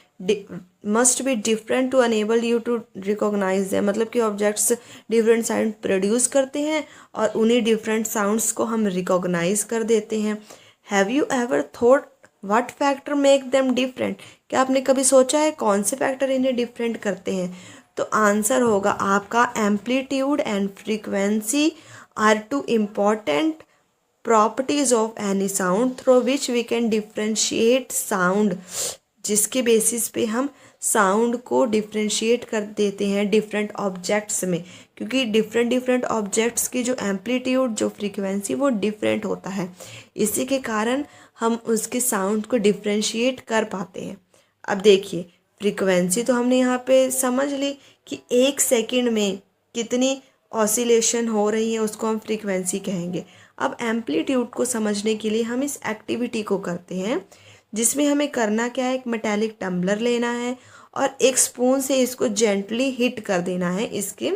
[SPEAKER 1] must be different to enable you to recognise them. मतलब कि ऑब्जेक्ट्स डिफरेंट साउंड प्रोड्यूस करते हैं और उन्हीं डिफरेंट साउंड्स को हम रिकॉग्नाइज कर देते हैं। Have you ever thought what factor make them different, क्या आपने कभी सोचा है कौन से फैक्टर इन्हें डिफरेंट करते हैं? तो आंसर होगा आपका amplitude and frequency are two important properties of any sound through which we can differentiate sound, जिसके बेसिस पे हम साउंड को डिफ्रेंशिएट कर देते हैं डिफरेंट ऑब्जेक्ट्स में, क्योंकि डिफरेंट डिफरेंट ऑब्जेक्ट्स की जो एम्पलीट्यूड, जो फ्रीक्वेंसी वो डिफरेंट होता है। इसी के कारण हम उसके साउंड को डिफ्रेंशिएट कर पाते हैं। अब देखिए, फ्रीक्वेंसी तो हमने यहाँ पे समझ ली कि 1 सेकंड में कितनी ऑसिलेशन हो रही है, उसको हम फ्रीक्वेंसी कहेंगे। अब एम्पलीट्यूड को समझने के लिए हम इस एक्टिविटी को करते हैं, जिसमें हमें करना क्या है, एक मेटालिक टम्बलर लेना है और एक स्पून से इसको जेंटली हिट कर देना है, इसके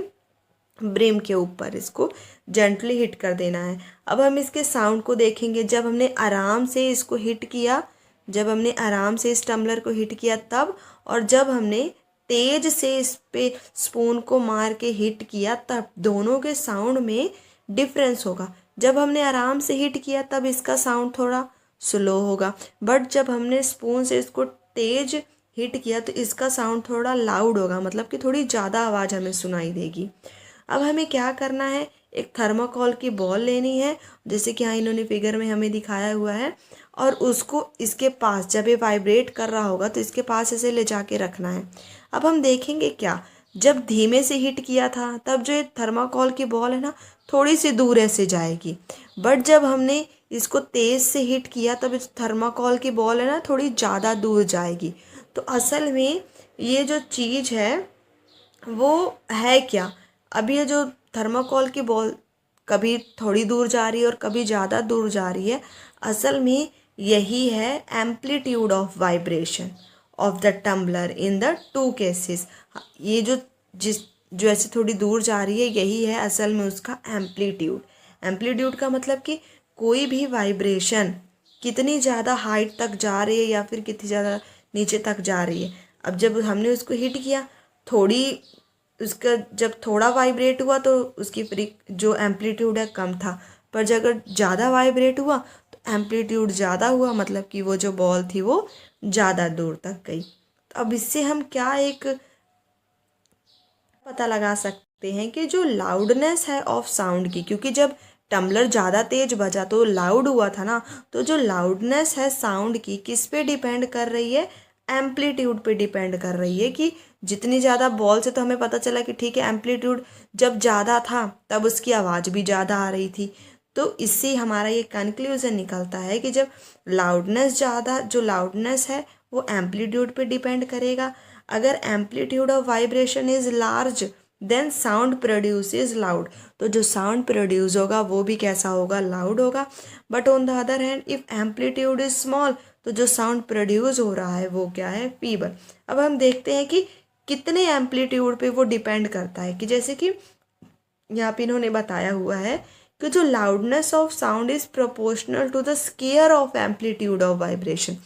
[SPEAKER 1] ब्रिम के ऊपर इसको जेंटली हिट कर देना है। अब हम इसके साउंड को देखेंगे। जब हमने आराम से इसको हिट किया, जब हमने आराम से इस टम्बलर को हिट किया तब, और जब हमने तेज से इस पे स्पून को मार के हिट किया तब, दोनों के साउंड में डिफरेंस होगा। जब हमने आराम से हिट किया तब इसका साउंड थोड़ा स्लो होगा, बट जब हमने स्पून से इसको तेज हिट किया तो इसका साउंड थोड़ा लाउड होगा, मतलब कि थोड़ी ज़्यादा आवाज़ हमें सुनाई देगी। अब हमें क्या करना है, एक थर्माकोल की बॉल लेनी है, जैसे कि यहाँ इन्होंने फिगर में हमें दिखाया हुआ है, और उसको इसके पास, जब ये वाइब्रेट कर रहा होगा तो इसके पास ऐसे ले जाके रखना है। अब हम देखेंगे क्या, जब धीमे से हिट किया था तब जो ये थर्माकोल की बॉल है ना, थोड़ी सी दूर ऐसे जाएगी, बट जब हमने इसको तेज़ से हिट किया तब इस थर्माकोल की बॉल है ना, थोड़ी ज़्यादा दूर जाएगी। तो असल में ये जो चीज़ है वो है क्या, अब ये जो थर्माकोल की बॉल कभी थोड़ी दूर जा रही है और कभी ज़्यादा दूर जा रही है, असल में यही है amplitude of vibration of the tumbler in the 2 cases. ये जो ऐसे थोड़ी दूर जा रही है, यही है असल में उसका एम्पलीट्यूड। एम्पलीट्यूड का मतलब कि कोई भी वाइब्रेशन कितनी ज़्यादा हाइट तक जा रही है या फिर कितनी ज़्यादा नीचे तक जा रही है। अब जब हमने उसको हिट किया, थोड़ी उसका जब थोड़ा वाइब्रेट हुआ तो उसकी जो एम्पलीट्यूड है कम था, पर जब अगर ज़्यादा वाइब्रेट हुआ तो एम्पलीट्यूड ज़्यादा हुआ, मतलब कि वो जो बॉल थी वो ज़्यादा दूर तक गई। तो अब इससे हम क्या एक पता लगा सकते हैं कि जो लाउडनेस है ऑफ साउंड की, क्योंकि जब टम्बलर ज़्यादा तेज बजा तो लाउड हुआ था ना, तो जो लाउडनेस है साउंड की किस पे डिपेंड कर रही है, एम्पलीट्यूड पे डिपेंड कर रही है। कि जितनी ज़्यादा बॉल से तो हमें पता चला कि ठीक है, एम्पलीट्यूड जब ज़्यादा था तब उसकी आवाज़ भी ज़्यादा आ रही थी। तो इससे हमारा ये कंक्लूजन निकलता है कि जब लाउडनेस ज़्यादा, जो लाउडनेस है वो एम्पलीट्यूड पे डिपेंड करेगा। अगर amplitude of vibration is large then sound produce is loud, तो जो साउंड प्रोड्यूस होगा वो भी कैसा होगा, लाउड होगा। But on the other hand if amplitude is small, तो जो साउंड प्रोड्यूस हो रहा है वो क्या है, फीबल। अब हम देखते हैं कि कितने एम्पलीट्यूड पे वो डिपेंड करता है। कि जैसे कि यहाँ पे इन्होंने बताया हुआ है कि जो loudness of sound is proportional to the square of amplitude of vibration.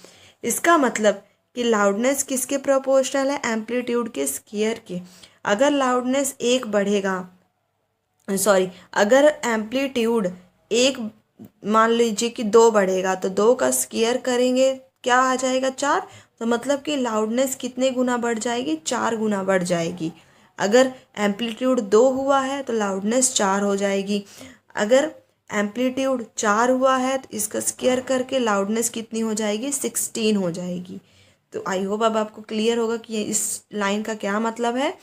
[SPEAKER 1] इसका मतलब कि लाउडनेस किसके प्रोपोर्शनल है, एम्पलीट्यूड के स्केयर के। अगर लाउडनेस 1 बढ़ेगा, अगर एम्पलीट्यूड 1 मान लीजिए कि 2 बढ़ेगा, तो 2 का स्केयर करेंगे क्या आ जाएगा, 4। तो मतलब कि लाउडनेस कितने गुना बढ़ जाएगी, 4 गुना बढ़ जाएगी। अगर एम्पलीट्यूड 2 हुआ है तो लाउडनेस 4 हो जाएगी। अगर एम्पलीट्यूड 4 हुआ है तो इसका स्केयर करके लाउडनेस कितनी हो जाएगी, 16 हो जाएगी। तो आई होप अब आपको क्लियर होगा कि इस लाइन का क्या मतलब है,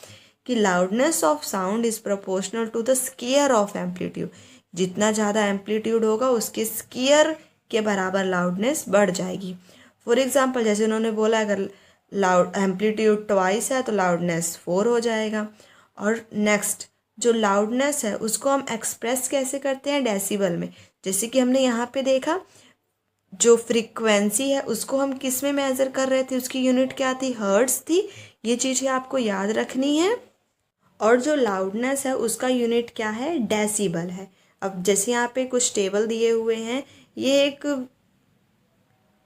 [SPEAKER 1] कि loudness of sound is proportional to the square of amplitude. जितना ज़्यादा एम्पलीट्यूड होगा उसके स्केयर के बराबर लाउडनेस बढ़ जाएगी। फॉर एग्जांपल, जैसे उन्होंने बोला अगर लाउड एम्पलीट्यूड ट्वाइस है तो लाउडनेस 4 हो जाएगा। और नेक्स्ट जो लाउडनेस है उसको हम एक्सप्रेस कैसे करते हैं, डेसिबल में। जैसे कि हमने यहाँ पे देखा, जो फ्रीक्वेंसी है उसको हम किस में मेज़र कर रहे थे, उसकी यूनिट क्या थी, हर्ट्ज़ थी। ये चीज़ें आपको याद रखनी है। और जो लाउडनेस है उसका यूनिट क्या है, डेसिबल है। अब जैसे यहाँ पे कुछ टेबल दिए हुए हैं, ये एक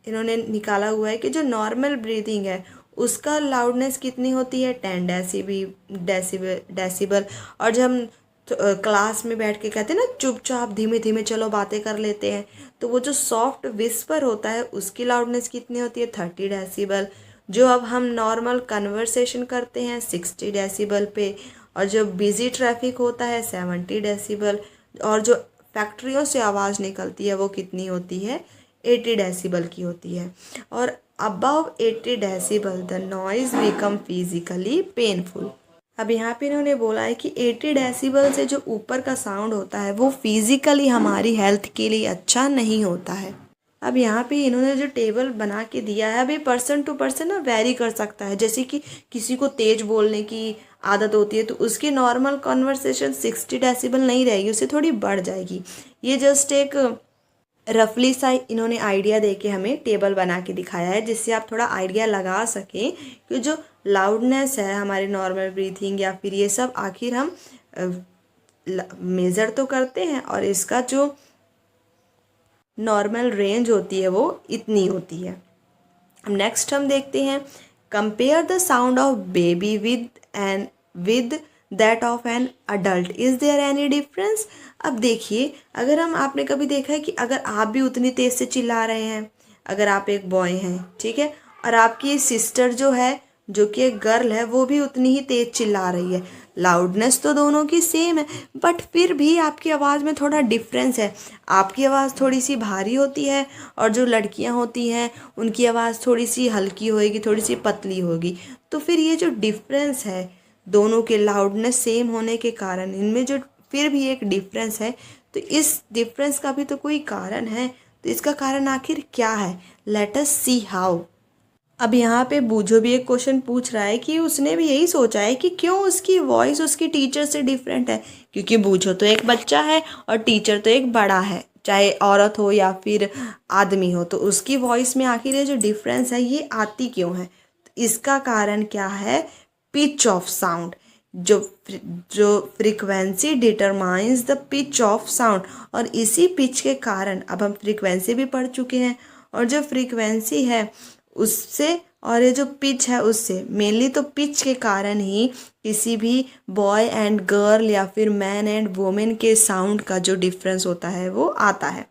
[SPEAKER 1] इन्होंने निकाला हुआ है कि जो नॉर्मल ब्रीदिंग है उसका लाउडनेस कितनी होती है, 10 डेसिबल। और जब हम क्लास में बैठ के कहते हैं ना चुपचाप धीमे धीमे चलो बातें कर लेते हैं, तो वो जो सॉफ्ट विस्पर होता है उसकी लाउडनेस कितनी होती है, 30 डेसिबल। जो अब हम नॉर्मल कन्वर्सेशन करते हैं 60 डेसिबल पे, और जो बिज़ी ट्रैफिक होता है 70 डेसिबल, और जो फैक्ट्रियों से आवाज़ निकलती है वो कितनी होती है, 80 डेसिबल की होती है। और above 80 decibel the noise become physically painful. अब यहाँ पे इन्होंने बोला है कि 80 डेसिबल से जो ऊपर का साउंड होता है वो फिजिकली हमारी हेल्थ के लिए अच्छा नहीं होता है। अब यहाँ पे इन्होंने जो टेबल बना के दिया है, अभी पर्सन टू पर्सन ना वेरी कर सकता है। जैसे कि किसी को तेज बोलने की आदत होती है तो उसकी नॉर्मल कॉन्वर्सेशन 60 डेसिबल नहीं रहेगी, उससे थोड़ी बढ़ जाएगी। ये जस्ट एक रफली सा इन्होंने आइडिया दे के हमें टेबल बना के दिखाया है, जिससे आप थोड़ा आइडिया लगा सकें कि जो लाउडनेस है हमारे नॉर्मल ब्रीथिंग या फिर ये सब आखिर हम मेज़र तो करते हैं और इसका जो नॉर्मल रेंज होती है वो इतनी होती है। अब नेक्स्ट हम देखते हैं, compare the sound of baby with that of an adult, is there any difference. अब देखिए, अगर आपने कभी देखा है कि अगर आप भी उतनी तेज़ से चिल्ला रहे हैं, अगर आप एक बॉय हैं, ठीक है, और आपकी सिस्टर जो है, जो कि एक गर्ल है, वो भी उतनी ही तेज़ चिल्ला रही है, लाउडनेस तो दोनों की सेम है, बट फिर भी आपकी आवाज़ में थोड़ा डिफरेंस है। आपकी आवाज़ थोड़ी सी भारी होती है और जो लड़कियां होती हैं उनकी आवाज़ थोड़ी सी हल्की होगी, थोड़ी सी पतली होगी। तो फिर ये जो डिफरेंस है दोनों के लाउडनेस सेम होने के कारण, इनमें जो फिर भी एक डिफरेंस है, तो इस डिफरेंस का भी तो कोई कारण है। तो इसका कारण आखिर क्या है? Let us see how. अब यहाँ पे बूझो भी एक क्वेश्चन पूछ रहा है कि उसने भी यही सोचा है कि क्यों उसकी वॉइस उसकी टीचर से डिफरेंट है, क्योंकि बूझो तो एक बच्चा है और टीचर तो एक बड़ा है, चाहे औरत हो या फिर आदमी हो, तो उसकी वॉइस में आखिर ये जो डिफरेंस है ये आती क्यों है? तो इसका कारण क्या है? Pitch of sound. जो frequency determines the pitch of sound, और इसी पिच के कारण, अब हम फ्रीक्वेंसी भी पढ़ चुके हैं, और जो फ्रीक्वेंसी है उससे और ये जो पिच है उससे, मेनली तो पिच के कारण ही किसी भी बॉय एंड गर्ल या फिर मैन एंड वुमेन के साउंड का जो डिफरेंस होता है वो आता है।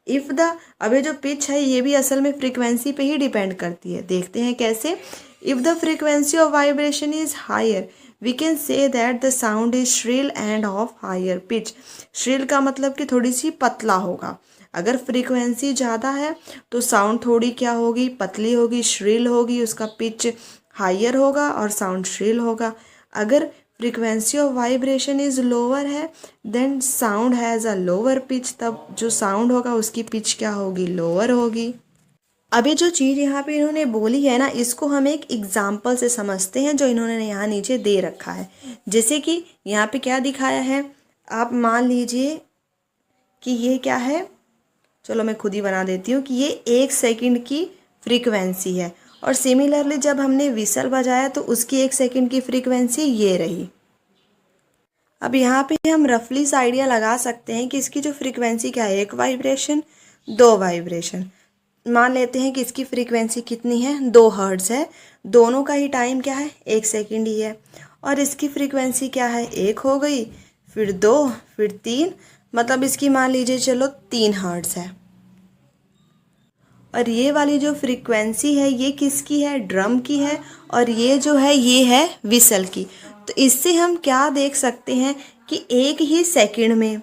[SPEAKER 1] अब ये जो पिच है ये भी असल में फ्रीक्वेंसी पे ही डिपेंड करती है। देखते हैं कैसे। If the frequency of vibration is higher we can say that the sound is shrill and of higher pitch. Shrill का मतलब कि थोड़ी सी पतला होगा। अगर फ्रीक्वेंसी ज़्यादा है तो साउंड थोड़ी क्या होगी? पतली होगी, श्रिल होगी, उसका पिच हायर होगा और साउंड श्रिल होगा। अगर frequency of vibration is lower है then sound has a lower pitch, तब जो साउंड होगा उसकी पिच क्या होगी? लोअर होगी। अब ये जो चीज़ यहाँ पे इन्होंने बोली है ना, इसको हम एक एग्जाम्पल से समझते हैं जो इन्होंने यहाँ नीचे दे रखा है। जैसे कि यहाँ पे क्या दिखाया है, आप मान लीजिए कि ये क्या है, चलो मैं खुद ही बना देती हूँ, कि ये 1 सेकंड की फ्रीक्वेंसी है, और सिमिलरली जब हमने विसल बजाया तो उसकी 1 सेकंड की फ्रीक्वेंसी ये रही। अब यहाँ पे हम रफली सा आइडिया लगा सकते हैं कि इसकी जो फ्रीक्वेंसी क्या है, 1 वाइब्रेशन 2 वाइब्रेशन। मान लेते हैं कि इसकी फ्रीक्वेंसी कितनी है? 2 हर्ट्ज़ है। दोनों का ही टाइम क्या है? 1 सेकंड ही है। और इसकी फ्रीक्वेंसी क्या है? 1 हो गई, फिर 2, फिर 3, मतलब इसकी मान लीजिए चलो 3 हर्ट्ज़ है। और ये वाली जो फ्रीक्वेंसी है ये किसकी है? ड्रम की है। और ये जो है ये है विसल की। तो इससे हम क्या देख सकते हैं कि 1 ही सेकंड में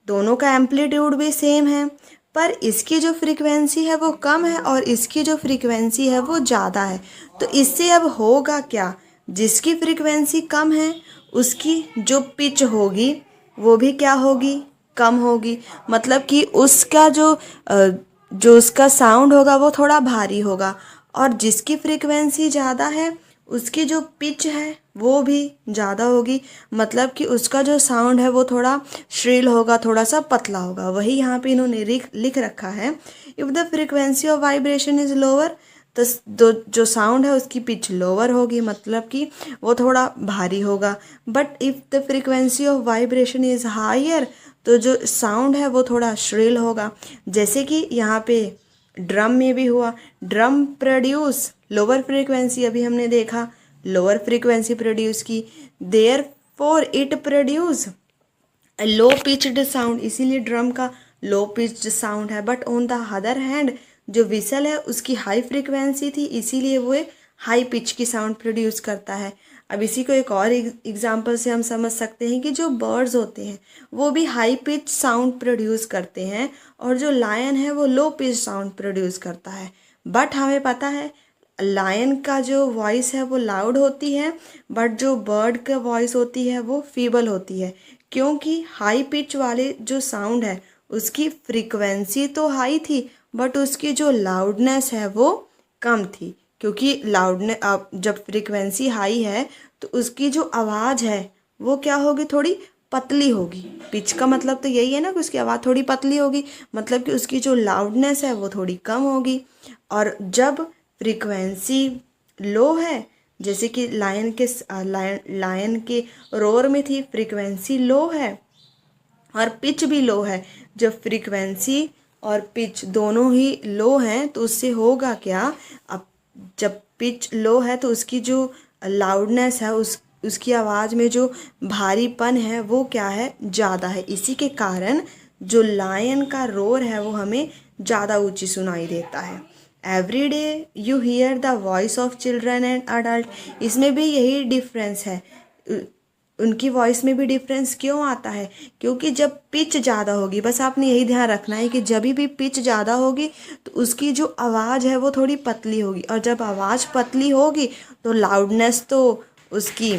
[SPEAKER 1] दोनों का एम्पलीट्यूड भी सेम है, पर इसकी जो फ्रीक्वेंसी है वो कम है और इसकी जो फ्रीक्वेंसी है वो ज़्यादा है। तो इससे अब होगा क्या? जिसकी फ्रीक्वेंसी कम है उसकी जो पिच होगी वो भी क्या होगी? कम होगी। मतलब कि उसका जो उसका साउंड होगा वो थोड़ा भारी होगा, और जिसकी फ्रीक्वेंसी ज़्यादा है उसकी जो पिच है वो भी ज़्यादा होगी। मतलब कि उसका जो साउंड है वो थोड़ा श्रिल होगा, थोड़ा सा पतला होगा। वही यहाँ पे इन्होंने लिख रखा है, if the frequency of vibration is lower, तो जो साउंड है उसकी पिच लोअर होगी, मतलब कि वो थोड़ा भारी होगा। But if the frequency of vibration is higher, तो जो साउंड है वो थोड़ा श्रिल होगा। जैसे कि यहाँ पे ड्रम में भी हुआ, ड्रम प्रोड्यूस लोअर फ्रीक्वेंसी, अभी हमने देखा लोअर फ्रीक्वेंसी प्रोड्यूस की, therefore it produce low pitched sound, इसीलिए ड्रम का लो पिच्ड साउंड है। But on the other hand जो विसल है उसकी हाई फ्रीक्वेंसी थी, इसीलिए वो एक हाई पिच की साउंड प्रोड्यूस करता है। अब इसी को एक और एग्जांपल से हम समझ सकते हैं कि जो बर्ड्स होते हैं वो भी हाई पिच साउंड प्रोड्यूस करते हैं, और जो लायन है वो लो पिच साउंड प्रोड्यूस करता है। बट हमें पता है लायन का जो वॉइस है वो लाउड होती है, बट जो बर्ड का वॉइस होती है वो फीबल होती है, क्योंकि हाई पिच वाले जो साउंड है उसकी फ्रीक्वेंसी तो हाई थी, बट उसकी जो लाउडनेस है वो कम थी। क्योंकि लाउडनेस, अब जब फ्रीक्वेंसी हाई है तो उसकी जो आवाज़ है वो क्या होगी, थोड़ी पतली होगी। पिच का मतलब तो यही है ना कि उसकी आवाज़ थोड़ी पतली होगी, मतलब कि उसकी जो लाउडनेस है वो थोड़ी कम होगी। और जब फ्रीक्वेंसी लो है, जैसे कि लायन के रोर में थी, फ्रीक्वेंसी लो है और पिच भी लो है। जब फ्रीक्वेंसी और पिच दोनों ही लो हैं तो उससे होगा क्या, अब जब पिच लो है तो उसकी जो लाउडनेस है, उसकी आवाज़ में जो भारीपन है वो क्या है, ज़्यादा है। इसी के कारण जो लायन का रोर है वो हमें ज़्यादा ऊंची सुनाई देता है। Every day you here the voice of children and adult, इसमें भी यही डिफरेंस है। उनकी वॉइस में भी डिफरेंस क्यों आता है, क्योंकि जब पिच ज़्यादा होगी, बस आपने यही ध्यान रखना है कि जब भी पिच ज़्यादा होगी तो उसकी जो आवाज़ है वो थोड़ी पतली होगी, और जब आवाज़ पतली होगी तो लाउडनेस तो उसकी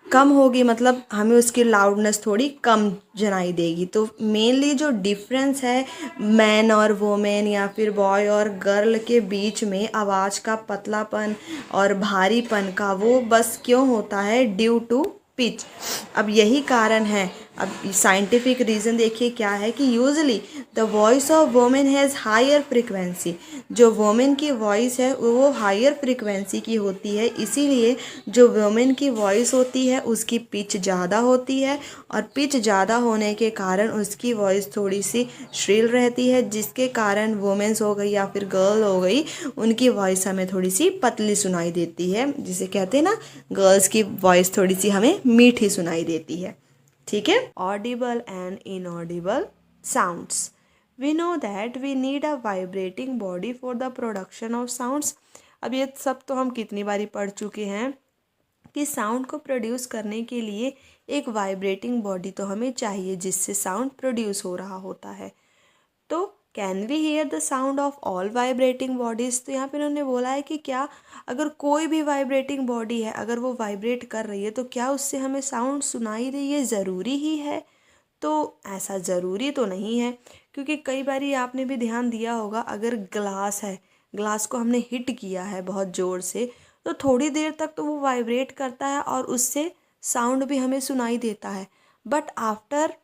[SPEAKER 1] कम होगी, मतलब हमें उसकी लाउडनेस थोड़ी कम जनाई देगी। तो मेनली जो डिफरेंस है मैन और वोमेन या फिर बॉय और गर्ल के बीच में आवाज़ का पतलापन और भारीपन का, वो बस क्यों होता है, ड्यू टू पिच। अब यही कारण है। अब साइंटिफिक रीज़न देखिए क्या है कि usually the voice of women has higher frequency, जो वोमेन की वॉइस है वो हायर फ्रिक्वेंसी की होती है, इसीलिए जो वोमेन की वॉइस होती है उसकी पिच ज़्यादा होती है, और पिच ज़्यादा होने के कारण उसकी वॉइस थोड़ी सी श्रिल रहती है, जिसके कारण वोमेन्स हो गई या फिर गर्ल हो गई, उनकी वॉइस हमें थोड़ी सी पतली सुनाई देती है, जिसे कहते हैं ना गर्ल्स की वॉइस थोड़ी सी हमें मीठी सुनाई देती है। ठीक है। Audible and inaudible sounds, we know that we need a vibrating body for the production of sounds. अब ये सब तो हम कितनी बारी पढ़ चुके हैं कि साउंड को प्रोड्यूस करने के लिए एक वाइब्रेटिंग बॉडी तो हमें चाहिए जिससे साउंड प्रोड्यूस हो रहा होता है। तो can we hear the sound of all vibrating bodies, तो यहाँ पे उन्होंने बोला है कि क्या अगर कोई भी वाइब्रेटिंग बॉडी है, अगर वो वाइब्रेट कर रही है तो क्या उससे हमें साउंड सुनाई दे, ये ज़रूरी ही है। तो ऐसा ज़रूरी तो नहीं है, क्योंकि कई बारी आपने भी ध्यान दिया होगा, अगर ग्लास है, ग्लास को हमने हिट किया है बहुत ज़ोर से, तो थोड़ी देर तक तो वो वाइब्रेट करता है और उससे साउंड भी हमें सुनाई देता है, बट आफ्टर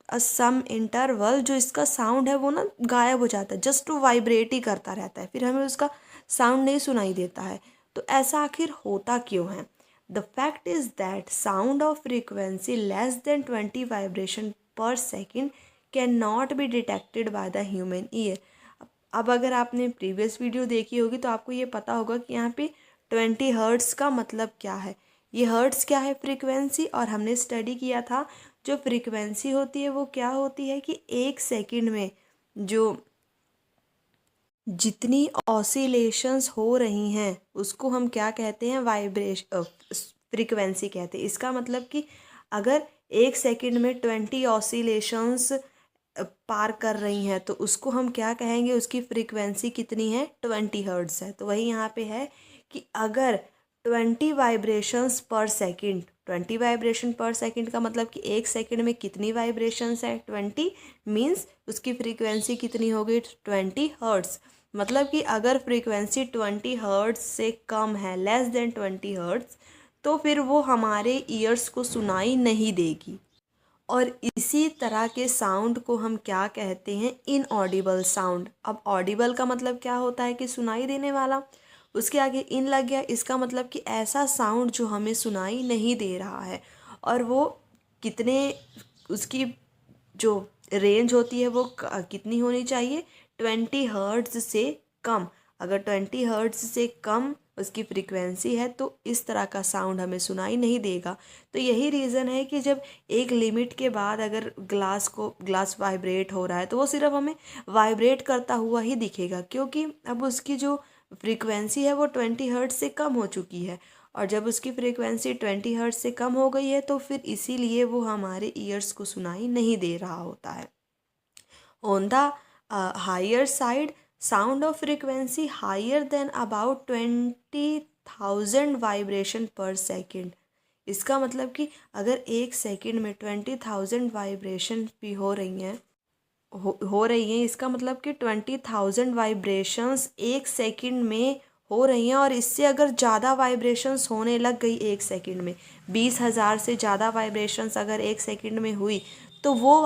[SPEAKER 1] सम इंटरवल जो इसका साउंड है वो ना गायब हो जाता है, जस्ट वो वाइब्रेट ही करता रहता है, फिर हमें उसका साउंड नहीं सुनाई देता है। तो ऐसा आखिर होता क्यों है? The fact is that sound of frequency less than 20 vibration per second can not be detected by the human ear. अब अगर आपने प्रीवियस वीडियो देखी होगी तो आपको ये पता होगा कि यहाँ पे 20 हर्ट्स का मतलब क्या है। ये हर्ट्स क्या है? फ्रीक्वेंसी। और हमने स्टडी किया था जो फ्रीक्वेंसी होती है वो क्या होती है कि एक सेकंड में जो जितनी ऑसिलेशंस हो रही हैं उसको हम क्या कहते हैं? वाइब्रेशन फ्रीक्वेंसी कहते हैं। इसका मतलब कि अगर एक सेकंड में 20 ऑसिलेशंस पार कर रही हैं तो उसको हम क्या कहेंगे? उसकी फ्रीक्वेंसी कितनी है? 20 हर्ट्ज़ है। तो वही यहाँ पे है कि अगर 20 वाइब्रेशंस पर सेकंड, 20 वाइब्रेशन पर सेकंड का मतलब कि एक सेकंड में कितनी वाइब्रेशंस है? 20 मीन्स उसकी फ्रीक्वेंसी कितनी होगी? 20 हर्ट्ज़। मतलब कि अगर फ्रीक्वेंसी 20 हर्ट्ज़ से कम है, लेस देन 20 हर्ट्ज़, तो फिर वो हमारे ईयर्स को सुनाई नहीं देगी। और इसी तरह के साउंड को हम क्या कहते हैं? Inaudible sound. अब ऑडिबल का मतलब क्या होता है कि सुनाई देने वाला, उसके आगे इन लग गया, इसका मतलब कि ऐसा साउंड जो हमें सुनाई नहीं दे रहा है। और वो कितने, उसकी जो रेंज होती है वो कितनी होनी चाहिए? 20 हर्ट्ज़ से कम। अगर 20 हर्ट्ज़ से कम उसकी फ्रीक्वेंसी है तो इस तरह का साउंड हमें सुनाई नहीं देगा। तो यही रीज़न है कि जब एक लिमिट के बाद अगर ग्लास वाइब्रेट हो रहा है तो वो सिर्फ हमें वाइब्रेट करता हुआ ही दिखेगा, क्योंकि अब उसकी जो फ्रीक्वेंसी है वो 20 हर्ट्ज़ से कम हो चुकी है। और जब उसकी फ्रीक्वेंसी 20 हर्ट्ज़ से कम हो गई है तो फिर इसीलिए वो हमारे ईयर्स को सुनाई नहीं दे रहा होता है। On the higher side, sound of frequency higher than about 20,000 vibration per second. इसका मतलब कि अगर एक सेकेंड में 20,000 वाइब्रेशन भी हो रही हैं हो रही हैं, इसका मतलब कि 20,000 वाइब्रेशंस एक सेकंड में हो रही हैं। और इससे अगर ज़्यादा वाइब्रेशंस होने लग गई एक सेकंड में, 20,000 से ज़्यादा वाइब्रेशंस अगर एक सेकंड में हुई, तो वो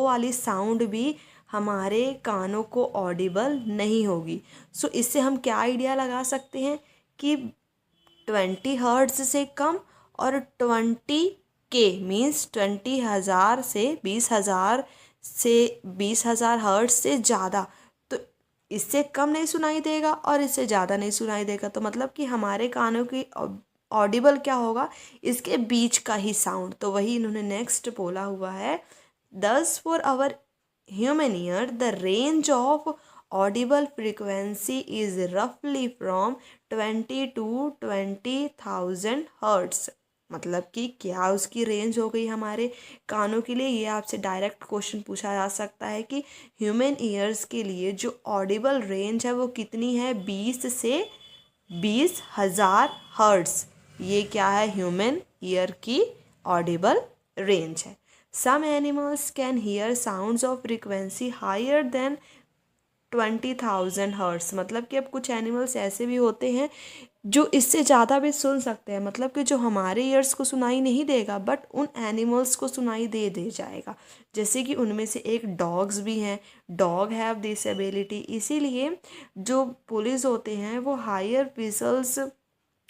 [SPEAKER 1] वाली साउंड भी हमारे कानों को ऑडिबल नहीं होगी। सो इससे हम क्या आइडिया लगा सकते हैं कि 20 हर्ट्ज से कम और 20K मीन्स 20,000 से 20,000 हर्ट्ज से ज़्यादा, तो इससे कम नहीं सुनाई देगा और इससे ज़्यादा नहीं सुनाई देगा। तो मतलब कि हमारे कानों की ऑडिबल क्या होगा, इसके बीच का ही साउंड। तो वही इन्होंने नेक्स्ट बोला हुआ है, thus for our human ear the range of audible frequency is रफली फ्रॉम 20 to 20,000 हर्ट्स। मतलब कि क्या उसकी रेंज हो गई हमारे कानों के लिए। ये आपसे डायरेक्ट क्वेश्चन पूछा जा सकता है कि ह्यूमन ईयर्स के लिए जो ऑडिबल रेंज है वो कितनी है, 20 से 20,000 हर्ट्स। ये क्या है, ह्यूमन ईयर की ऑडिबल रेंज है। Some animals can hear sounds of frequency higher than 20,000 hertz. मतलब कि अब कुछ एनिमल्स ऐसे भी होते हैं जो इससे ज़्यादा भी सुन सकते हैं। मतलब कि जो हमारे ईयर्स को सुनाई नहीं देगा बट उन एनिमल्स को सुनाई दे जाएगा। जैसे कि उनमें से एक डॉग्स भी हैं। डॉग हैव दिस एबिलिटी, इसीलिए जो पुलिस होते हैं वो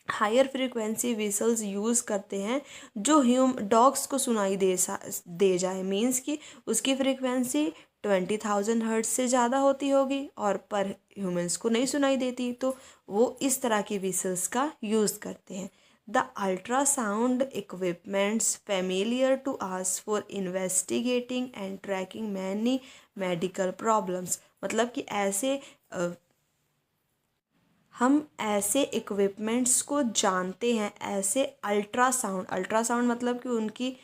[SPEAKER 1] हायर फ्रीक्वेंसी विसल्स यूज़ करते हैं जो डॉग्स को सुनाई दे जाए। मीन्स कि उसकी फ्रीक्वेंसी 20,000 हर्ट्ज से ज़्यादा होती होगी और पर ह्यूमंस को नहीं सुनाई देती, तो वो इस तरह की विसल्स का यूज़ करते हैं। The ultrasound equipments familiar to us for investigating and tracking many medical problems. मतलब कि हम ऐसे इक्विपमेंट्स को जानते हैं, ऐसे अल्ट्रासाउंड मतलब कि उनकी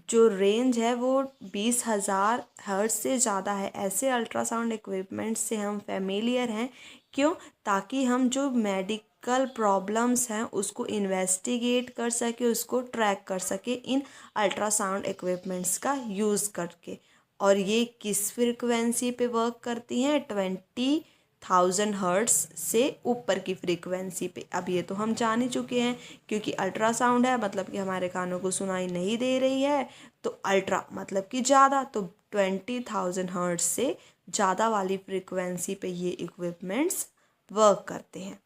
[SPEAKER 1] जो रेंज है वो 20,000 हर्ट्ज से ज़्यादा है। ऐसे अल्ट्रासाउंड इक्विपमेंट्स से हम फेमिलियर हैं। क्यों? ताकि हम जो मेडिकल प्रॉब्लम्स हैं उसको इन्वेस्टिगेट कर सके, उसको ट्रैक कर सके इन अल्ट्रासाउंड इक्विपमेंट्स का यूज़ करके। और ये किस फ्रिक्वेंसी पे वर्क करती हैं, 20,000 हर्ट्ज से ऊपर की फ्रीक्वेंसी पे। अब ये तो हम जान ही चुके हैं, क्योंकि अल्ट्रासाउंड है मतलब कि हमारे कानों को सुनाई नहीं दे रही है, तो अल्ट्रा मतलब कि ज़्यादा, तो 20,000 हर्ट्ज से ज़्यादा वाली फ्रीक्वेंसी पे ये इक्विपमेंट्स वर्क करते हैं।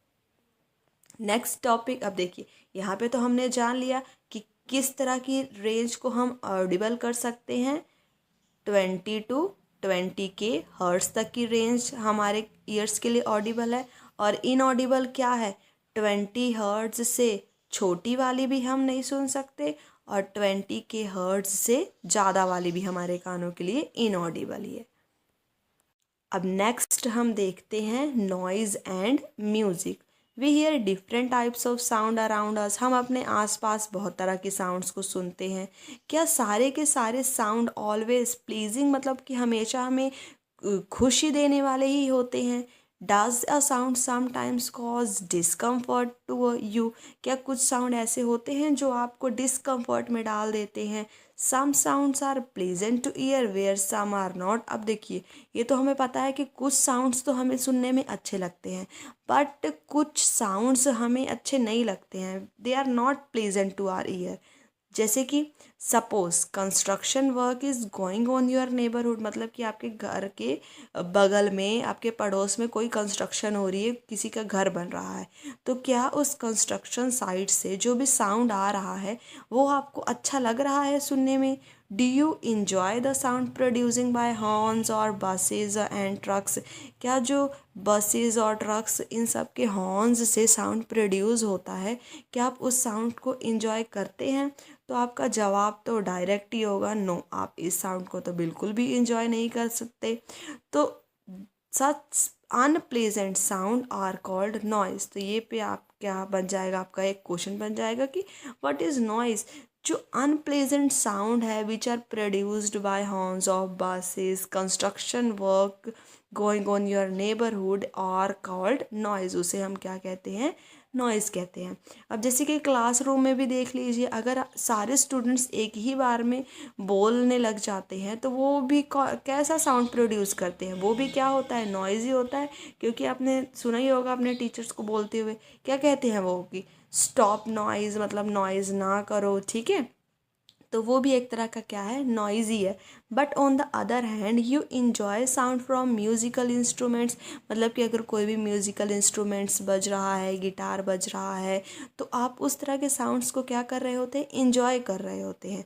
[SPEAKER 1] नेक्स्ट टॉपिक, अब देखिए यहाँ पे तो हमने जान लिया कि किस तरह की रेंज को हम ऑडिबल कर सकते हैं। 20 to 20K हर्ट्स तक की रेंज हमारे ईयर्स के लिए ऑडिबल है। और इनऑडिबल क्या है, 20 हर्ट्ज से छोटी वाली भी हम नहीं सुन सकते और 20K हर्ट्ज से ज़्यादा वाली भी हमारे कानों के लिए इनऑडिबल ही है। अब नेक्स्ट हम देखते हैं noise and music. We hear different types of sound around us. हम अपने आसपास बहुत तरह के साउंड्स को सुनते हैं। क्या सारे के सारे साउंड ऑलवेज प्लीजिंग, मतलब कि हमेशा हमें खुशी देने वाले ही होते हैं? Does a sound sometimes cause discomfort to you. क्या कुछ साउंड ऐसे होते हैं जो आपको डिस्कम्फर्ट में डाल देते हैं? Some sounds are pleasant to ear where some are not. अब देखिए ये तो हमें पता है कि कुछ साउंड्स तो हमें सुनने में अच्छे लगते हैं बट कुछ साउंड्स हमें अच्छे नहीं लगते हैं, they are not pleasant to our ear. जैसे कि suppose construction work is going on your neighbourhood. मतलब कि आपके घर के बगल में, आपके पड़ोस में कोई कंस्ट्रक्शन हो रही है, किसी का घर बन रहा है, तो क्या उस कंस्ट्रक्शन साइट से जो भी साउंड आ रहा है वो आपको अच्छा लग रहा है सुनने में? Do you enjoy the sound producing by horns और बसेज एंड ट्रक्स। क्या जो बसेज और ट्रक्स इन सब के हॉर्न्स से साउंड प्रोड्यूस होता है, क्या आप उस साउंड को इंजॉय करते हैं? तो आपका जवाब तो डायरेक्ट ही होगा, नो, आप इस साउंड को तो बिल्कुल भी इंजॉय नहीं कर सकते। तो such unpleasant sound are called noise. तो ये पे आप क्या बन जाएगा, आपका एक क्वेश्चन बन जाएगा कि व्हाट इज़ नॉइज़। जो अनप्लेजेंट साउंड है which are produced by horns of buses, construction work going on your neighbourhood are called noise, उसे हम क्या कहते हैं, नॉइज़ कहते हैं। अब जैसे कि क्लासरूम में भी देख लीजिए, अगर सारे स्टूडेंट्स एक ही बार में बोलने लग जाते हैं तो वो भी कैसा साउंड प्रोड्यूस करते हैं, वो भी क्या होता है, नॉइज़ ही होता है। क्योंकि आपने सुना ही होगा अपने टीचर्स को बोलते हुए, क्या कहते हैं वो कि स्टॉप नॉइज़, मतलब नॉइज़ ना करो, ठीक है। तो वो भी एक तरह का क्या है, नॉइज़ी है। But on the other hand you enjoy sound from musical instruments, मतलब कि अगर कोई भी म्यूज़िकल इंस्ट्रूमेंट्स बज रहा है, गिटार बज रहा है, तो आप उस तरह के साउंड्स को क्या कर रहे होते हैं, इन्जॉय कर रहे होते हैं।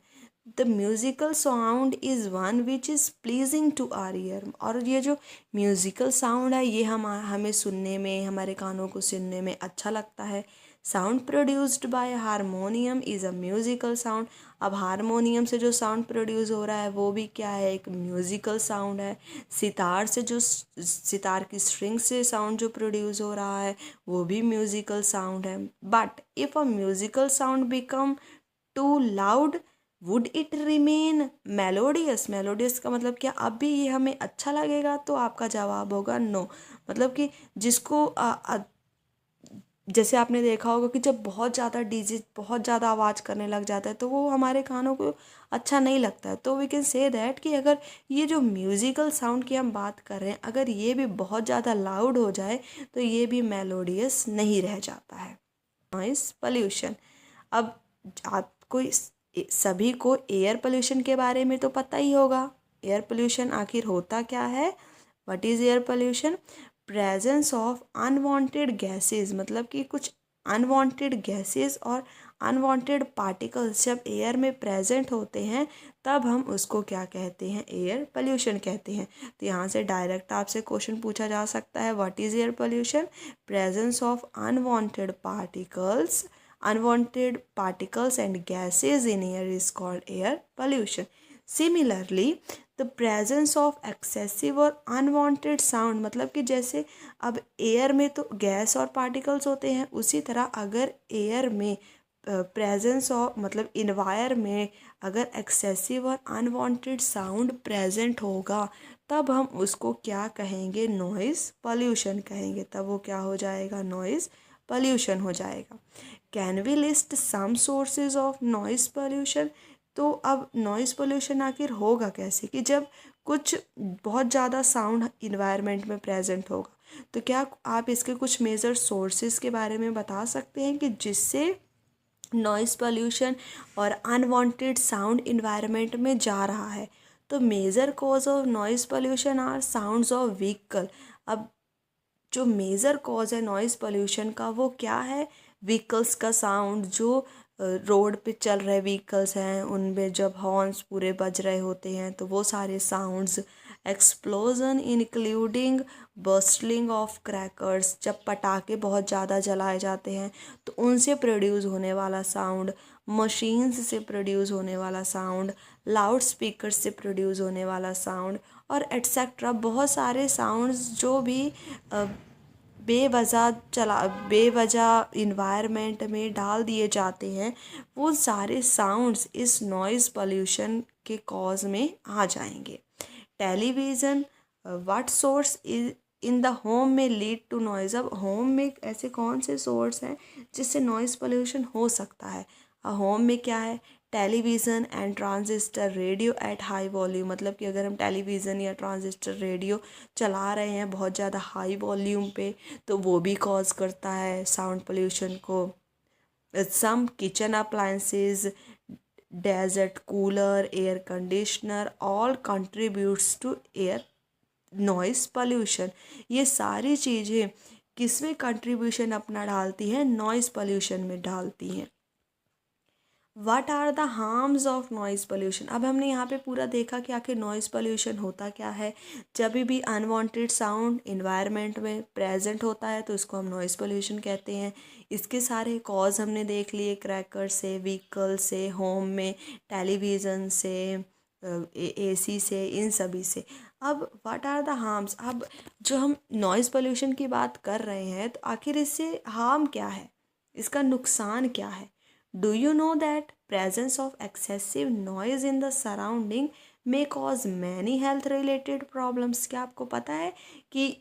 [SPEAKER 1] The musical sound is one which is pleasing to our ear, और ये जो म्यूज़िकल साउंड है ये हमें सुनने में, हमारे कानों को सुनने में अच्छा लगता है। Sound produced by harmonium is a musical sound. अब हारमोनियम से जो साउंड प्रोड्यूस हो रहा है वो भी क्या है, एक म्यूज़िकल साउंड है। सितार से जो सितार की स्ट्रिंग से साउंड जो प्रोड्यूस हो रहा है वो भी म्यूज़िकल साउंड है। But if a musical sound become too loud would it remain melodious, melodious का मतलब क्या, अब भी ये हमें अच्छा लगेगा, तो आपका जवाब होगा नो। मतलब कि जिसको जैसे आपने देखा होगा कि जब बहुत ज़्यादा डीजे बहुत ज़्यादा आवाज़ करने लग जाता है तो वो हमारे कानों को अच्छा नहीं लगता है। तो वी कैन से दैट कि अगर ये जो म्यूज़िकल साउंड की हम बात कर रहे हैं, अगर ये भी बहुत ज़्यादा लाउड हो जाए तो ये भी मेलोडियस नहीं रह जाता है। Noise pollution. अब आपको सभी को एयर पोल्यूशन के बारे में तो पता ही होगा। एयर पोल्यूशन आखिर होता क्या है, what is air pollution? Presence of unwanted gases, मतलब कि कुछ अनवांटेड गैसेस और अनवांटेड पार्टिकल्स जब एयर में प्रेजेंट होते हैं तब हम उसको क्या कहते हैं, एयर पोल्यूशन कहते हैं। तो यहाँ से डायरेक्ट आपसे क्वेश्चन पूछा जा सकता है, what is air pollution? Presence of unwanted particles and gases in air is called air pollution. Similarly, the presence of excessive और unwanted sound, मतलब कि जैसे अब एयर में तो गैस और पार्टिकल्स होते हैं, उसी तरह अगर एयर में प्रेजेंस ऑफ मतलब इन्वायर में अगर एक्सेसिव और अनवांटेड साउंड प्रेजेंट होगा तब हम उसको क्या कहेंगे, नॉइज़ पॉल्यूशन कहेंगे। तब वो क्या हो जाएगा, नॉइज़ पॉल्यूशन हो जाएगा। Can we list some sources of noise pollution? तो अब नॉइज़ पॉल्यूशन आखिर होगा कैसे, कि जब कुछ बहुत ज़्यादा साउंड इन्वायरमेंट में प्रेजेंट होगा, तो क्या आप इसके कुछ मेजर सोर्सेज के बारे में बता सकते हैं कि जिससे नॉइज़ पॉल्यूशन और अनवांटेड साउंड इन्वायरमेंट में जा रहा है? तो major cause of noise pollution are sounds of vehicle. अब जो मेजर कॉज है नॉइज़ पॉल्यूशन का वो क्या है, व्हीकल्स का साउंड, जो रोड पे चल रहे व्हीकल्स हैं उनमें जब हॉर्न्स पूरे बज रहे होते हैं तो वो सारे sounds. Explosion including bursting of crackers, जब पटाखे बहुत ज़्यादा जलाए जाते हैं तो उनसे प्रोड्यूस होने वाला साउंड। मशीन्स से प्रोड्यूस होने वाला साउंड, लाउड स्पीकर से प्रोड्यूस होने वाला साउंड, और एट्सेट्रा बहुत सारे साउंड्स जो भी बेवजह इन्वायरमेंट में डाल दिए जाते हैं, वो सारे साउंड्स इस नॉइज़ पॉल्यूशन के कॉज में आ जाएंगे। Television, what source is in the home में लीड टू नॉइज़। अब होम में ऐसे कौन से सोर्स हैं जिससे नॉइज़ पॉल्यूशन हो सकता है? होम में क्या है, television and transistor radio at high volume, मतलब कि अगर हम टेलीविज़न या ट्रांजिस्टर रेडियो चला रहे हैं बहुत ज़्यादा हाई वॉल्यूम पे तो वो भी कॉज करता है साउंड पोल्यूशन को। Some kitchen appliances, desert cooler, air conditioner all contributes to air noise pollution. ये सारी चीज़ें किस में कंट्रीब्यूशन अपना डालती हैं, नॉइज़ पॉल्यूशन में डालती हैं। What are the harms of noise pollution? अब हमने यहाँ पे पूरा देखा कि आखिर नॉइज़ पॉल्यूशन होता क्या है। जब भी अनवांटेड साउंड इन्वायरमेंट में प्रेजेंट होता है तो इसको हम नॉइज़ पॉल्यूशन कहते हैं। इसके सारे कॉज हमने देख लिए, क्रैकर से, व्हीकल से, होम में टेलीविज़न से, एसी से, इन सभी से। अब व्हाट आर द हार्म्स? अब जो हम नॉइज़ पॉल्यूशन की बात कर रहे हैं तो आखिर इससे हार्म क्या है, इसका नुकसान क्या है? Do you know that presence of excessive noise in the surrounding may cause many health related problems? क्या आपको पता है कि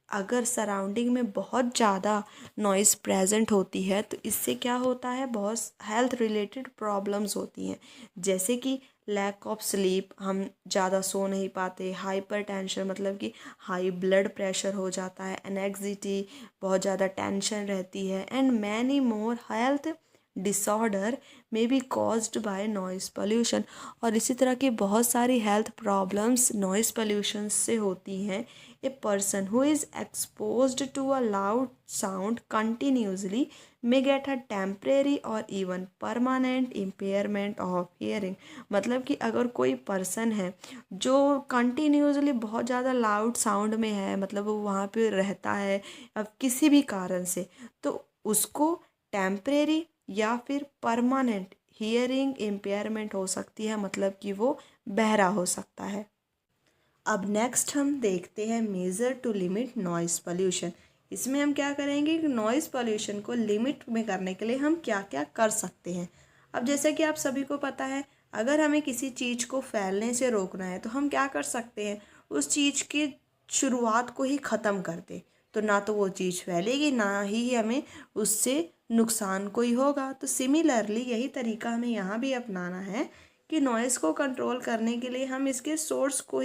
[SPEAKER 1] अगर सराउंडिंग में बहुत ज़्यादा नॉइज़ प्रेजेंट होती है तो इससे क्या होता है, बहुत हेल्थ रिलेटेड प्रॉब्लम्स होती हैं, जैसे कि लैक ऑफ स्लीप, हम ज़्यादा सो नहीं पाते, हाइपर टेंशन मतलब कि हाई ब्लड प्रेशर हो जाता है, एनेक्सिटी, बहुत ज़्यादा टेंशन रहती है, and many more health disorder may be caused by noise pollution. और इसी तरह की बहुत सारी हेल्थ प्रॉब्लम्स नॉइज़ पोल्यूशन से होती हैं। A person who is exposed to a loud sound continuously may get a temporary or even permanent impairment of hearing. मतलब कि अगर कोई पर्सन है जो कंटिन्यूसली बहुत ज़्यादा लाउड साउंड में है, मतलब वो वहाँ पे रहता है अब किसी भी कारण से, तो उसको टेम्परेरी या फिर परमानेंट हियरिंग इम्पेयरमेंट हो सकती है, मतलब कि वो बहरा हो सकता है। अब नेक्स्ट हम देखते हैं measure to limit noise pollution. इसमें हम क्या करेंगे कि नॉइज़ पोल्यूशन को लिमिट में करने के लिए हम क्या क्या कर सकते हैं। अब जैसे कि आप सभी को पता है, अगर हमें किसी चीज़ को फैलने से रोकना है तो हम क्या कर सकते हैं, उस चीज़ की शुरुआत को ही ख़त्म कर दें, तो ना तो वो चीज़ फैलेगी ना ही हमें उससे नुकसान कोई होगा। तो सिमिलरली यही तरीका हमें यहाँ भी अपनाना है कि नॉइज़ को कंट्रोल करने के लिए हमें इसके सोर्स को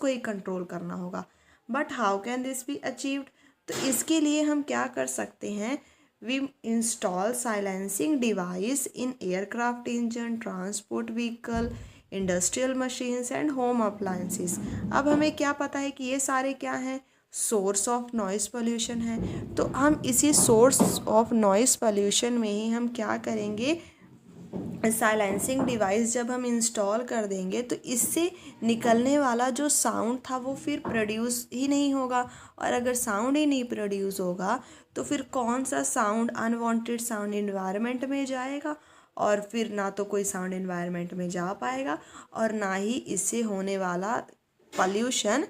[SPEAKER 1] ही कंट्रोल करना होगा। But how can this be achieved? तो इसके लिए हम क्या कर सकते हैं, we install silencing device in aircraft engine, transport vehicle, industrial machines and home appliances. अब हमें क्या पता है कि ये सारे क्या हैं, सोर्स ऑफ नॉइज़ पोल्यूशन है। तो हम इसी सोर्स ऑफ नॉइज़ पोल्यूशन में ही हम क्या करेंगे, साइलेंसिंग डिवाइस जब हम इंस्टॉल कर देंगे तो इससे निकलने वाला जो साउंड था वो फिर प्रोड्यूस ही नहीं होगा। और अगर साउंड ही नहीं प्रोड्यूस होगा तो फिर कौन सा साउंड, अनवांटेड साउंड इन्वायरमेंट में जाएगा, और फिर ना तो कोई साउंड इन्वायरमेंट में जा पाएगा और ना ही इससे होने वाला पॉल्यूशन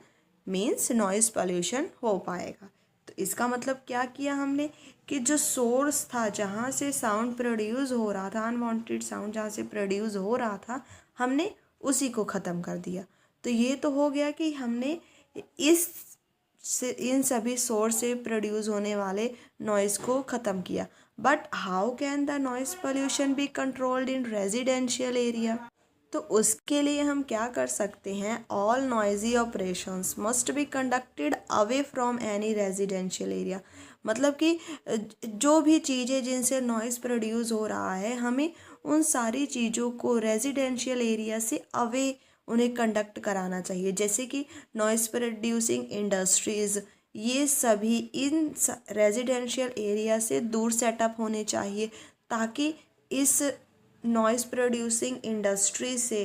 [SPEAKER 1] मीन्स नॉइज़ पॉल्यूशन हो पाएगा। तो इसका मतलब क्या किया हमने कि जो सोर्स था जहाँ से साउंड प्रोड्यूस हो रहा था, अनवांटेड साउंड जहाँ से प्रोड्यूस हो रहा था, हमने उसी को ख़त्म कर दिया। तो ये तो हो गया कि हमने इस से इन सभी सोर्स से प्रोड्यूस होने वाले नॉइज़ को ख़त्म किया। But how can the noise pollution be controlled in residential area? तो उसके लिए हम क्या कर सकते हैं, all noisy operations must be conducted away from any residential area. मतलब कि जो भी चीज़ें जिनसे नॉइज़ प्रोड्यूस हो रहा है, हमें उन सारी चीज़ों को रेजिडेंशियल एरिया से अवे उन्हें कंडक्ट कराना चाहिए। जैसे कि नॉइज़ प्रोड्यूसिंग इंडस्ट्रीज़, ये सभी इन रेजिडेंशियल एरिया से दूर सेटअप होने चाहिए, ताकि इस नॉइज़ प्रोड्यूसिंग इंडस्ट्री से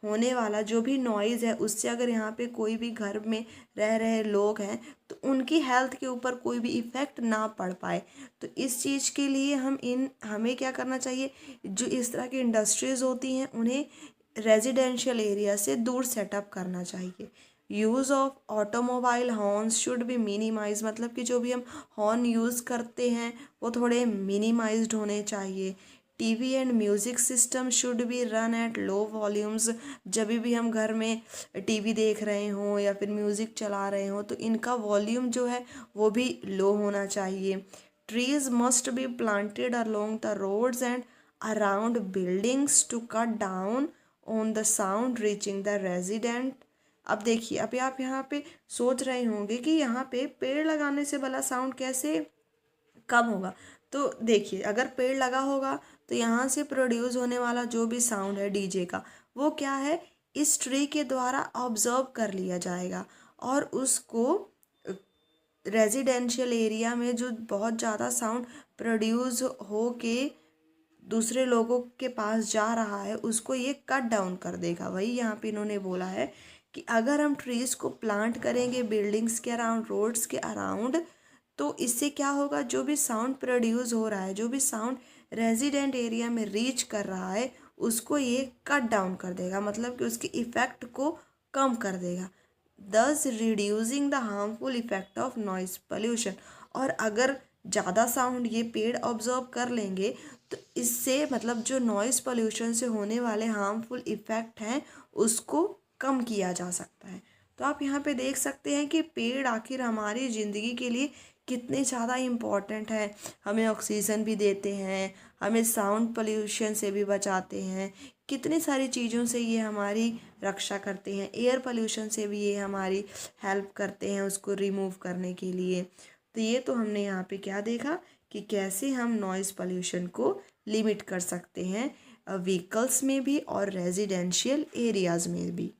[SPEAKER 1] होने वाला जो भी नॉइज़ है उससे अगर यहाँ पे कोई भी घर में रह रहे लोग हैं तो उनकी हेल्थ के ऊपर कोई भी इफ़ेक्ट ना पड़ पाए। तो इस चीज़ के लिए हमें क्या करना चाहिए, जो इस तरह की इंडस्ट्रीज़ होती हैं उन्हें रेजिडेंशियल एरिया से दूर सेटअप करना चाहिए। Use of automobile horns should be minimise, मतलब कि जो भी हम हॉर्न यूज़ करते हैं वो थोड़े मिनिमाइज्ड होने चाहिए। TV and music system should be run at low volumes, जब भी हम घर में टीवी देख रहे हों या फिर म्यूज़िक चला रहे हों तो इनका वॉल्यूम जो है वो भी लो होना चाहिए। Trees must be planted along the roads and around buildings to cut down on the sound reaching the resident. अब देखिए, अभी आप यहाँ पे सोच रहे होंगे कि यहाँ पे पेड़ लगाने से भला साउंड कैसे कम होगा। तो देखिए, अगर पेड़ लगा होगा तो यहाँ से प्रोड्यूस होने वाला जो भी साउंड है डीजे का, वो क्या है, इस ट्री के द्वारा ऑब्जर्व कर लिया जाएगा और उसको रेजिडेंशियल एरिया में जो बहुत ज़्यादा साउंड प्रोड्यूस हो के दूसरे लोगों के पास जा रहा है उसको ये कट डाउन कर देगा। वही यहाँ पे इन्होंने बोला है कि अगर हम ट्रीज़ को प्लांट करेंगे बिल्डिंग्स के अराउंड, रोड्स के अराउंड, तो इससे क्या होगा, जो भी साउंड प्रोड्यूस हो रहा है, जो भी साउंड रेजिडेंट एरिया में रीच कर रहा है उसको ये कट डाउन कर देगा, मतलब कि उसके इफ़ेक्ट को कम कर देगा, दस reducing the harmful effect of noise pollution. और अगर ज़्यादा साउंड ये पेड़ ऑब्जर्व कर लेंगे तो इससे मतलब जो नॉइज़ पोल्यूशन से होने वाले हार्मफुल इफ़ेक्ट हैं उसको कम किया जा सकता है। तो आप यहाँ पे देख सकते हैं कि पेड़ आखिर हमारी ज़िंदगी के लिए कितने ज़्यादा इम्पॉर्टेंट है। हमें ऑक्सीजन भी देते हैं, हमें साउंड पोल्यूशन से भी बचाते हैं, कितनी सारी चीज़ों से ये हमारी रक्षा करते हैं। एयर पोल्यूशन से भी ये हमारी हेल्प करते हैं उसको रिमूव करने के लिए। तो ये तो हमने यहाँ पे क्या देखा कि कैसे हम नॉइज़ पोल्यूशन को लिमिट कर सकते हैं व्हीकल्स में भी और रेजिडेंशियल एरियाज़ में भी।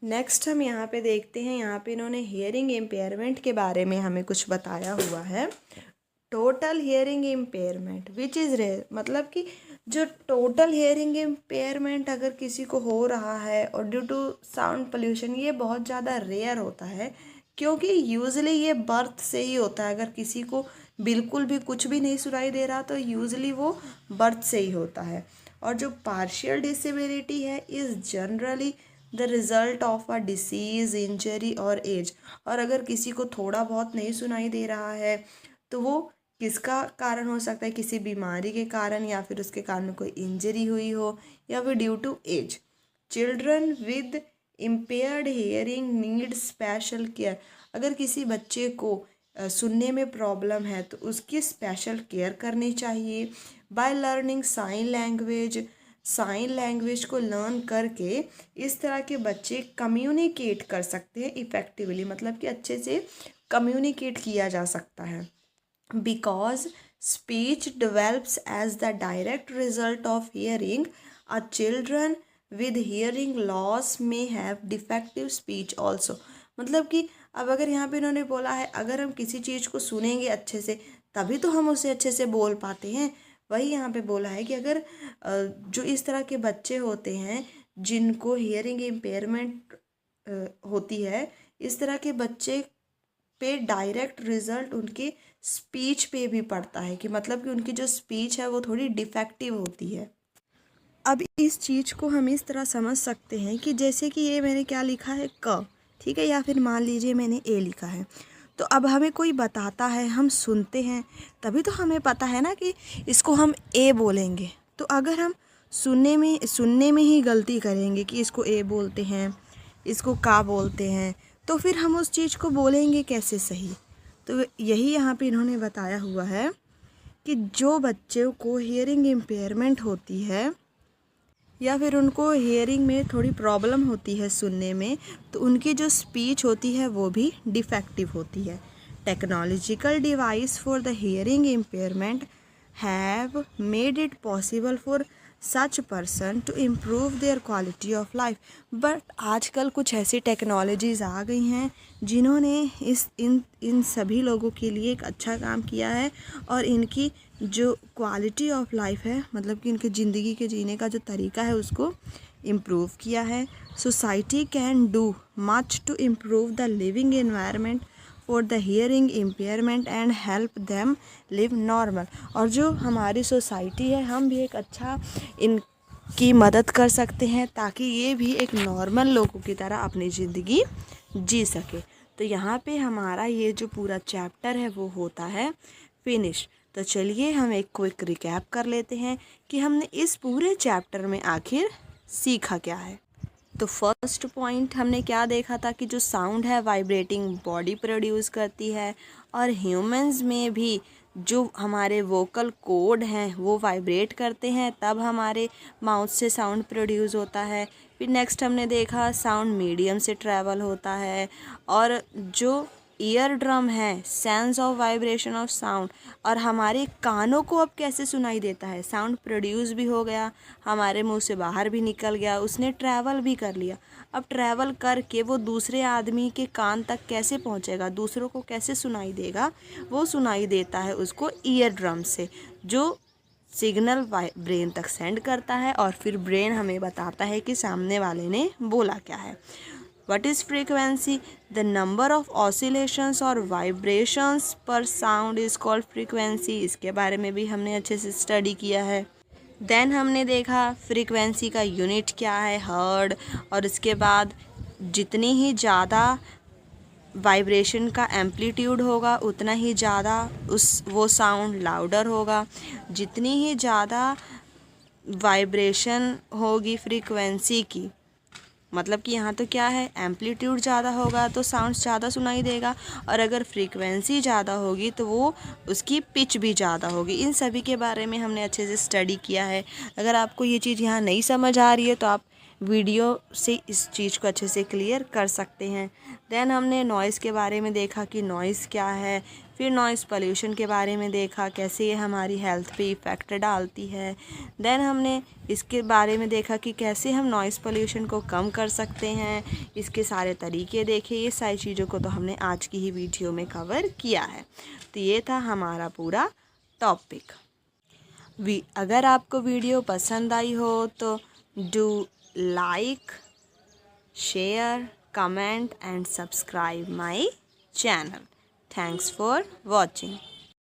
[SPEAKER 1] नेक्स्ट हम यहाँ पे देखते हैं, यहाँ पे इन्होंने हियरिंग इम्पेयरमेंट के बारे में हमें कुछ बताया हुआ है। Total hearing impairment which is rare, मतलब कि जो टोटल हियरिंग इम्पेयरमेंट अगर किसी को हो रहा है और ड्यू टू साउंड पोल्यूशन, ये बहुत ज़्यादा रेयर होता है क्योंकि यूजुअली ये बर्थ से ही होता है। अगर किसी को बिल्कुल भी कुछ भी नहीं सुनाई दे रहा तो यूजुअली वो बर्थ से ही होता है। और जो पार्शियल डिसेबिलिटी है is generally the result of a disease, injury और एज। और अगर किसी को थोड़ा बहुत नहीं सुनाई दे रहा है तो वो किसका कारण हो सकता है, किसी बीमारी के कारण या फिर उसके कारण कोई इंजरी हुई हो या फिर due to age. Children with impaired hearing need special care. अगर किसी बच्चे को सुनने में प्रॉब्लम है तो उसकी स्पेशल केयर करनी चाहिए। By learning sign language, sign language को लर्न करके इस तरह के बच्चे कम्युनिकेट कर सकते हैं इफ़ेक्टिवली, मतलब कि अच्छे से कम्युनिकेट किया जा सकता है। Because speech develops as the direct result of hearing, a children with hearing loss may have defective speech also। मतलब कि अब अगर यहाँ पे इन्होंने बोला है अगर हम किसी चीज़ को सुनेंगे अच्छे से तभी तो हम उसे अच्छे से बोल पाते हैं। वही यहाँ पे बोला है कि अगर जो इस तरह के बच्चे होते हैं जिनको हियरिंग इम्पेयरमेंट होती है, इस तरह के बच्चे पे डायरेक्ट रिजल्ट उनके स्पीच पे भी पड़ता है कि मतलब कि उनकी जो स्पीच है वो थोड़ी डिफेक्टिव होती है। अब इस चीज़ को हम इस तरह समझ सकते हैं कि जैसे कि ये मैंने क्या लिखा है क, ठीक है, या फिर मान लीजिए मैंने ए लिखा है। तो अब हमें कोई बताता है, हम सुनते हैं तभी तो हमें पता है ना कि इसको हम ए बोलेंगे। तो अगर हम सुनने में ही गलती करेंगे कि इसको ए बोलते हैं, इसको का बोलते हैं, तो फिर हम उस चीज़ को बोलेंगे कैसे सही। तो यही यहाँ पे इन्होंने बताया हुआ है कि जो बच्चों को हियरिंग इम्पेयरमेंट होती है या फिर उनको हियरिंग में थोड़ी प्रॉब्लम होती है सुनने में, तो उनकी जो स्पीच होती है वो भी डिफेक्टिव होती है। Technological device for the hearing impairment have made it possible for such person to improve their quality of life. But आजकल कुछ ऐसी टेक्नोलॉजीज़ आ गई हैं जिन्होंने इन सभी लोगों के लिए एक अच्छा काम किया है और इनकी जो क्वालिटी ऑफ लाइफ है, मतलब कि इनकी ज़िंदगी के जीने का जो तरीका है उसको इम्प्रूव किया है। Society can do much to improve the living environment for the hearing impairment and help them live normal. और जो हमारी सोसाइटी है हम भी एक अच्छा इनकी मदद कर सकते हैं ताकि ये भी एक नॉर्मल लोगों की तरह अपनी ज़िंदगी जी सके। तो यहाँ पे हमारा ये जो पूरा चैप्टर है वो होता है फिनिश। तो चलिए हम एक क्विक रिकैप कर लेते हैं कि हमने इस पूरे चैप्टर में आखिर सीखा क्या है। तो फर्स्ट पॉइंट हमने क्या देखा था कि जो साउंड है वाइब्रेटिंग बॉडी प्रोड्यूस करती है और ह्यूमंस में भी जो हमारे वोकल कॉर्ड हैं वो वाइब्रेट करते हैं तब हमारे माउथ से साउंड प्रोड्यूस होता है। फिर नेक्स्ट हमने देखा साउंड मीडियम से ट्रैवल होता है और जो ईयर ड्रम है sense of vibration of sound, और हमारे कानों को अब कैसे सुनाई देता है, साउंड प्रोड्यूस भी हो गया, हमारे मुंह से बाहर भी निकल गया, उसने ट्रैवल भी कर लिया। अब ट्रैवल करके वो दूसरे आदमी के कान तक कैसे पहुंचेगा, दूसरों को कैसे सुनाई देगा, वो सुनाई देता है उसको ईयर ड्रम से, जो सिग्नल ब्रेन तक सेंड करता है और फिर ब्रेन हमें बताता है कि सामने वाले ने बोला क्या है। What is frequency? The number of oscillations or vibrations per sound is called frequency। इसके बारे में भी हमने अच्छे से स्टडी किया है। देन हमने देखा फ्रीक्वेंसी का यूनिट क्या है, हर्ड, और इसके बाद जितनी ही ज़्यादा वाइब्रेशन का एम्पलीट्यूड होगा उतना ही ज़्यादा वो साउंड लाउडर होगा। जितनी ही ज़्यादा वाइब्रेशन होगी फ्रीक्वेंसी की, मतलब कि यहाँ तो क्या है, एम्पलीट्यूड ज़्यादा होगा तो साउंड ज़्यादा सुनाई देगा, और अगर फ्रीक्वेंसी ज़्यादा होगी तो वो उसकी पिच भी ज़्यादा होगी। इन सभी के बारे में हमने अच्छे से स्टडी किया है। अगर आपको ये चीज़ यहाँ नहीं समझ आ रही है तो आप वीडियो से इस चीज़ को अच्छे से क्लियर कर सकते हैं। देन हमने नॉइज़ के बारे में देखा कि नॉइज़ क्या है, फिर नॉइज़ पोल्यूशन के बारे में देखा कैसे ये हमारी हेल्थ पे इफ़ेक्ट डालती है। देन हमने इसके बारे में देखा कि कैसे हम नॉइज़ पोल्यूशन को कम कर सकते हैं, इसके सारे तरीके देखे। ये सारी चीज़ों को तो हमने आज की ही वीडियो में कवर किया है। तो ये था हमारा पूरा टॉपिक। अगर आपको वीडियो पसंद आई हो तो do like, share, comment and subscribe my channel. Thanks for watching.